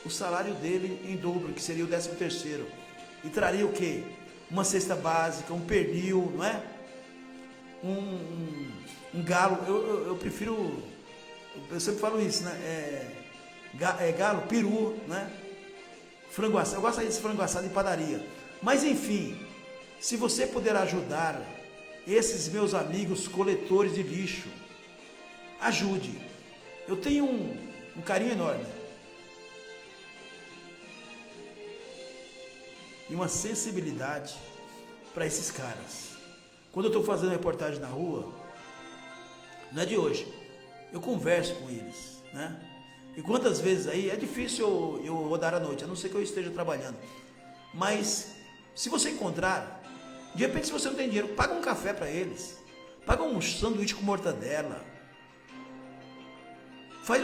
o salário dele em dobro, que seria o 13º. E traria o quê? Uma cesta básica, um pernil, não é? Um galo, eu prefiro, eu sempre falo isso, né? Galo, peru, né? Frango assado, eu gosto desse frango assado de padaria. Mas enfim, se você puder ajudar esses meus amigos coletores de lixo, ajude. Eu tenho um carinho enorme e uma sensibilidade para esses caras. Quando eu estou fazendo reportagem na rua, não é de hoje, eu converso com eles, né? E quantas vezes aí, é difícil eu rodar à noite, a não ser que eu esteja trabalhando, mas se você encontrar, de repente, se você não tem dinheiro, paga um café para eles, paga um sanduíche com mortadela, faz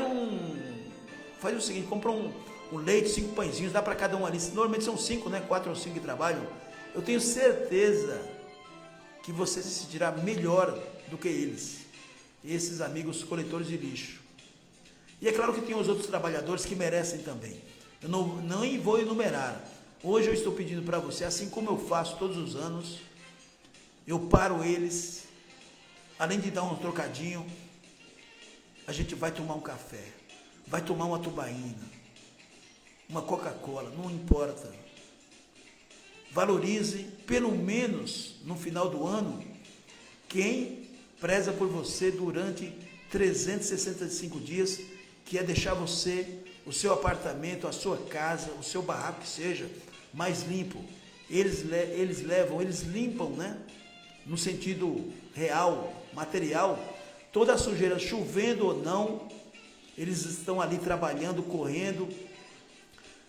o seguinte, compra um leite, 5 pãezinhos, dá para cada um ali, normalmente são 5, né? 4 ou 5 que trabalham. Eu tenho certeza que você se sentirá melhor do que eles, esses amigos coletores de lixo. E é claro que tem os outros trabalhadores que merecem também. Eu não vou enumerar. Hoje eu estou pedindo para você, assim como eu faço todos os anos, eu paro eles, além de dar um trocadinho, a gente vai tomar um café, vai tomar uma tubaína, uma Coca-Cola, não importa. Valorize, pelo menos no final do ano, quem preza por você durante 365 dias, que é deixar você, o seu apartamento, a sua casa, o seu barraco que seja, mais limpo. Eles limpam, né? No sentido real, material, toda a sujeira, chovendo ou não, eles estão ali trabalhando, correndo,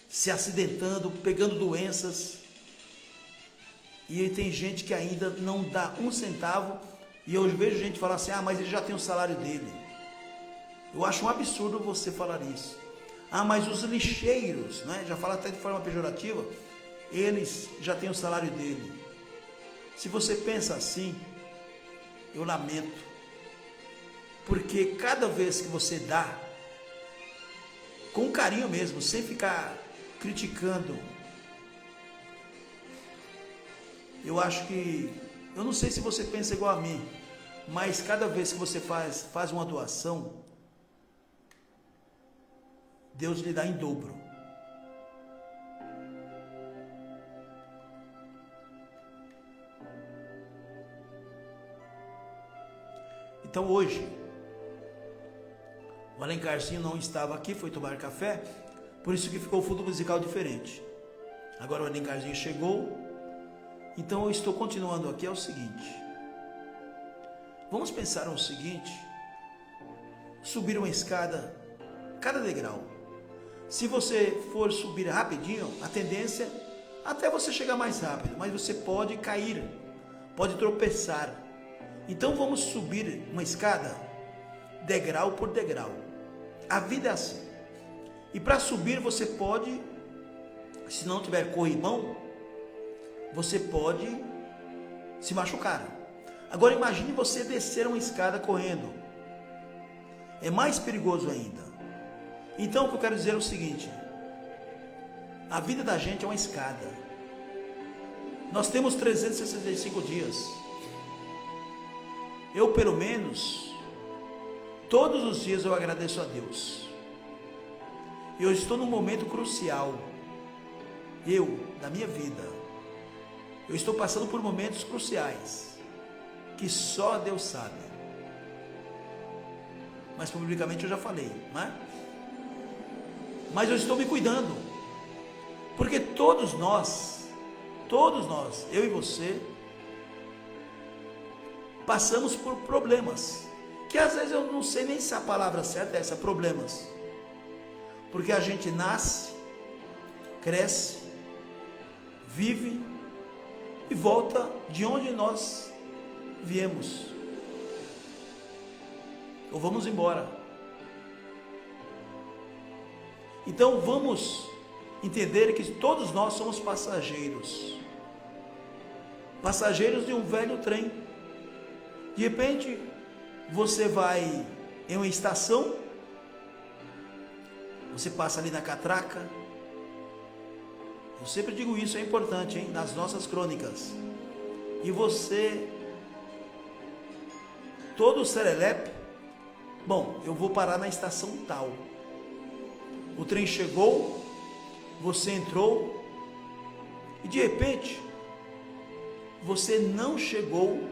se acidentando, pegando doenças. E tem gente que ainda não dá um centavo. E eu vejo gente falar assim: ah, mas ele já tem o salário dele. Eu acho um absurdo você falar isso. Ah, mas os lixeiros, né? Já fala até de forma pejorativa, eles já têm o salário dele. Se você pensa assim, eu lamento. Porque cada vez que você dá, com carinho mesmo, sem ficar criticando, eu acho que, eu não sei se você pensa igual a mim, mas cada vez que você faz uma doação, Deus lhe dá em dobro. Então hoje, o Alencarzinho não estava aqui, foi tomar café, por isso que ficou o fundo musical diferente. Agora o Alencarzinho chegou, então eu estou continuando aqui. É o seguinte, vamos pensar o seguinte: subir uma escada, cada degrau. Se você for subir rapidinho, a tendência até você chegar mais rápido, mas você pode cair, pode tropeçar. Então vamos subir uma escada, degrau por degrau. A vida é assim. E para subir você pode, se não tiver corrimão, você pode se machucar. Agora imagine você descer uma escada correndo. É mais perigoso ainda. Então o que eu quero dizer é o seguinte: a vida da gente é uma escada. Nós temos 365 dias. Eu, pelo menos, todos os dias eu agradeço a Deus. Eu estou num momento crucial. Da minha vida, eu estou passando por momentos cruciais que só Deus sabe. Mas publicamente eu já falei, não é? Mas eu estou me cuidando, porque todos nós, eu e você, passamos por problemas, que às vezes eu não sei nem se a palavra certa é essa, problemas, porque a gente nasce, cresce, vive e volta de onde nós viemos, ou vamos embora. Então vamos entender que todos nós somos passageiros de um velho trem. De repente você vai em uma estação, você passa ali na catraca. Eu sempre digo isso, é importante, hein? Nas nossas crônicas. E você, todo serelepe, bom, eu vou parar na estação tal. O trem chegou, você entrou, e de repente, você não chegou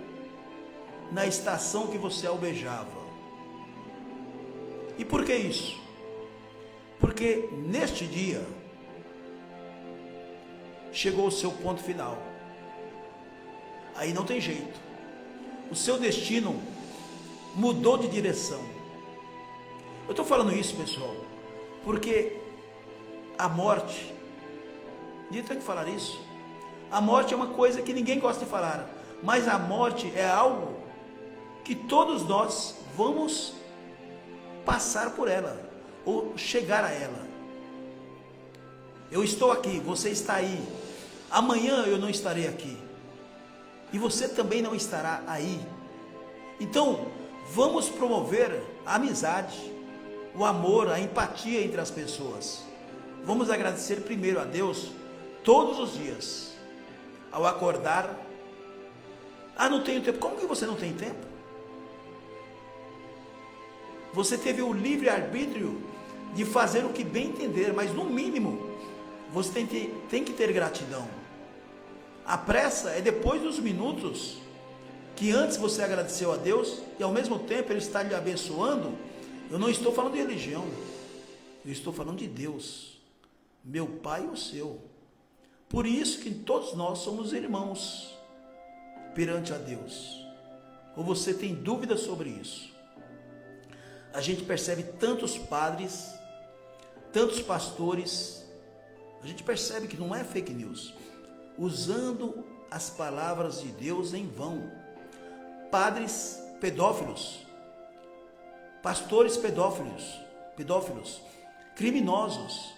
na estação que você almejava. E por que isso? Porque neste dia, chegou o seu ponto final. Aí não tem jeito. O seu destino mudou de direção. Eu estou falando isso, pessoal, porque a morte, eu tenho que falar isso, a morte é uma coisa que ninguém gosta de falar, mas a morte é algo que todos nós vamos passar por ela, ou chegar a ela. Eu estou aqui, você está aí, amanhã eu não estarei aqui, e você também não estará aí. Então, vamos promover a amizade, o amor, a empatia entre as pessoas. Vamos agradecer primeiro a Deus todos os dias, ao acordar. Ah, não tenho tempo. Como que você não tem tempo? Você teve o livre-arbítrio de fazer o que bem entender, mas no mínimo, você tem que ter gratidão. A pressa é depois dos minutos que antes você agradeceu a Deus e ao mesmo tempo Ele está lhe abençoando. Eu não estou falando de religião, eu estou falando de Deus, meu Pai e o seu. Por isso que todos nós somos irmãos perante a Deus. Ou você tem dúvida sobre isso? A gente percebe tantos padres, tantos pastores, a gente percebe que não é fake news, usando as palavras de Deus em vão. Padres pedófilos, pastores pedófilos, criminosos.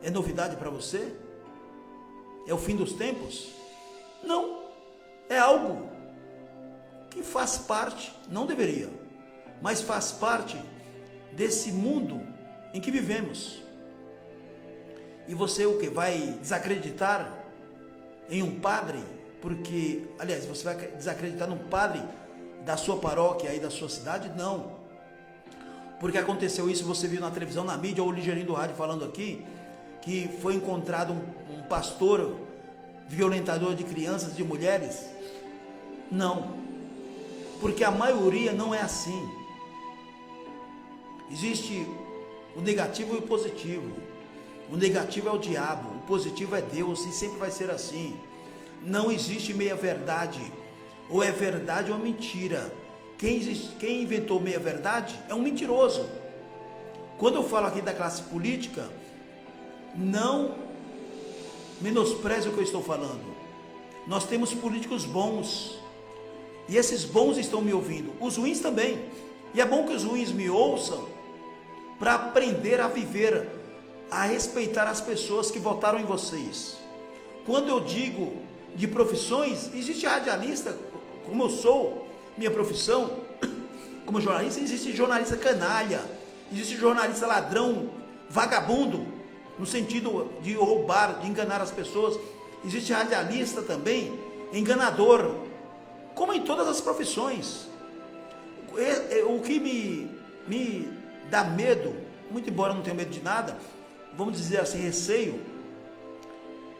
É novidade para você? É o fim dos tempos? Não, é algo que faz parte, não deveria, mas faz parte desse mundo em que vivemos. E você o que? Vai desacreditar em um padre? Porque, aliás, você vai desacreditar num padre da sua paróquia aí, da sua cidade? Não. Porque aconteceu isso, você viu na televisão, na mídia, ou o Ligeirinho do rádio falando aqui, que foi encontrado um pastor violentador de crianças, de mulheres? Não. Porque a maioria não é assim. Existe o negativo e o positivo. O negativo é o diabo, o positivo é Deus, e sempre vai ser assim. Não existe meia verdade, ou é verdade ou é mentira. Quem inventou meia verdade é um mentiroso. Quando eu falo aqui da classe política, não menospreze o que eu estou falando. Nós temos políticos bons, e esses bons estão me ouvindo, os ruins também, e é bom que os ruins me ouçam, para aprender a viver, a respeitar as pessoas que votaram em vocês. Quando eu digo de profissões, existe radialista, como eu sou, minha profissão, como jornalista, existe jornalista canalha, existe jornalista ladrão, vagabundo, no sentido de roubar, de enganar as pessoas. Existe radialista também, enganador, como em todas as profissões. O que me dá medo, muito embora eu não tenha medo de nada, vamos dizer assim, receio,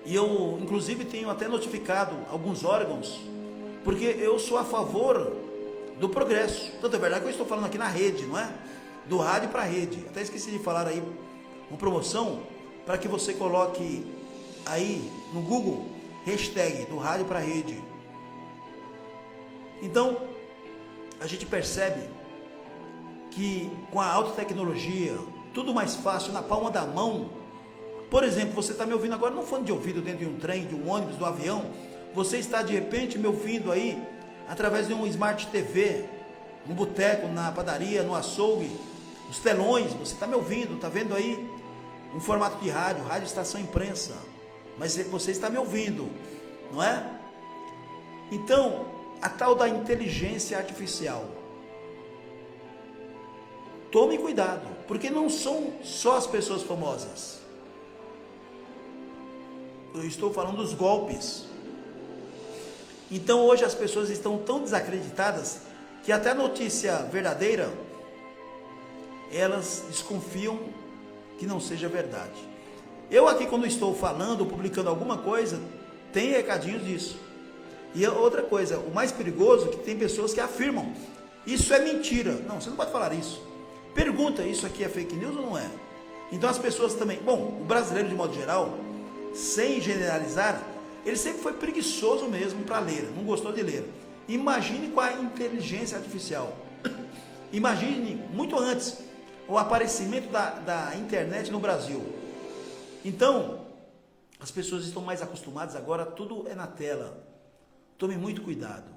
e eu inclusive tenho até notificado alguns órgãos, porque eu sou a favor do progresso. Tanto é verdade que eu estou falando aqui na rede, não é? Do rádio para a rede. Até esqueci de falar aí uma promoção, para que você coloque aí no Google, hashtag do rádio para a rede. Então, a gente percebe que com a alta tecnologia, tudo mais fácil, na palma da mão. Por exemplo, você está me ouvindo agora no fone de ouvido, dentro de um trem, de um ônibus, do avião. Você está de repente me ouvindo aí através de um Smart TV, no boteco, na padaria, no açougue, os telões. Você está me ouvindo, está vendo aí um formato de rádio, rádio estação imprensa, mas você está me ouvindo, não é? Então, a tal da inteligência artificial, tome cuidado, porque não são só as pessoas famosas. Eu estou falando dos golpes. Então hoje as pessoas estão tão desacreditadas que até a notícia verdadeira elas desconfiam que não seja verdade. Eu aqui, quando estou falando, publicando alguma coisa, tem recadinhos disso. E outra coisa, o mais perigoso é que tem pessoas que afirmam: isso é mentira. Não, você não pode falar isso. Pergunta: isso aqui é fake news ou não é? Então as pessoas também, bom, o brasileiro de modo geral, sem generalizar, ele sempre foi preguiçoso mesmo para ler, não gostou de ler. Imagine com a inteligência artificial. Imagine muito antes o aparecimento da internet no Brasil. Então, as pessoas estão mais acostumadas agora, tudo é na tela. Tome muito cuidado.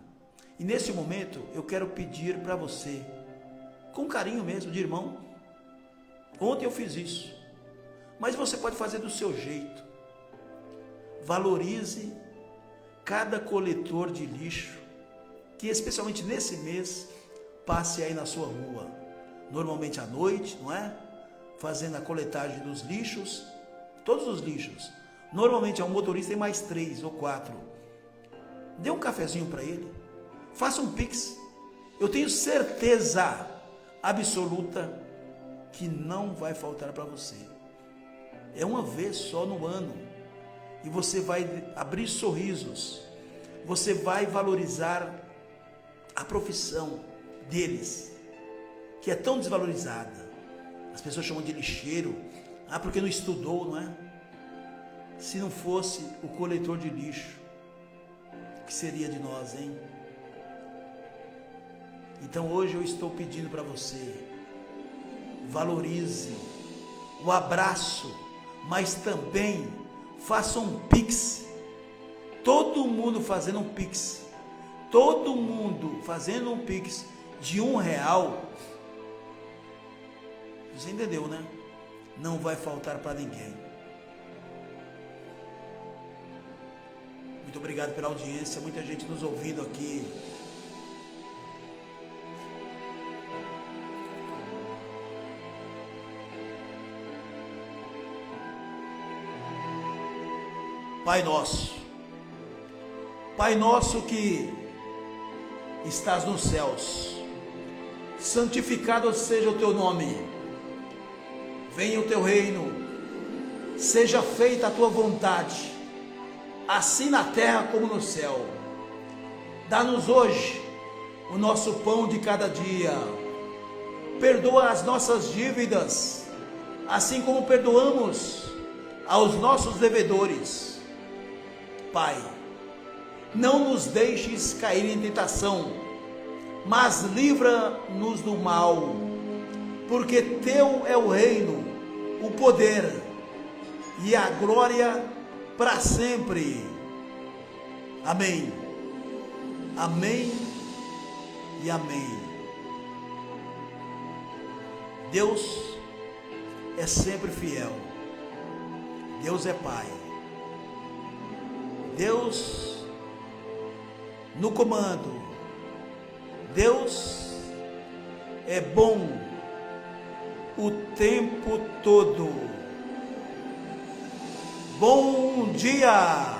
E nesse momento, eu quero pedir para você, com carinho mesmo, de irmão. Ontem eu fiz isso, mas você pode fazer do seu jeito. Valorize cada coletor de lixo, que especialmente nesse mês, passe aí na sua rua, normalmente à noite, não é? Fazendo a coletagem dos lixos, todos os lixos. Normalmente é um motorista e mais 3 ou 4. Dê um cafezinho para ele, faça um pix. Eu tenho certeza absoluta que não vai faltar para você. É uma vez só no ano, e você vai abrir sorrisos, você vai valorizar a profissão deles, que é tão desvalorizada. As pessoas chamam de lixeiro, porque não estudou, não é? Se não fosse o coletor de lixo, o que seria de nós, hein? Então hoje eu estou pedindo para você, valorize o abraço, mas também faça um Pix. Todo mundo fazendo um Pix. Todo mundo fazendo um Pix de R$1. Você entendeu, né? Não vai faltar para ninguém. Muito obrigado pela audiência. Muita gente nos ouvindo aqui. Pai nosso que estás nos céus, santificado seja o teu nome, venha o teu reino, seja feita a tua vontade, assim na terra como no céu. Dá-nos hoje o nosso pão de cada dia, perdoa as nossas dívidas, assim como perdoamos aos nossos devedores. Pai, não nos deixes cair em tentação, mas livra-nos do mal, porque teu é o reino, o poder e a glória para sempre. Amém. Amém e amém. Deus é sempre fiel. Deus é Pai. Deus no comando. Deus é bom o tempo todo. Bom dia!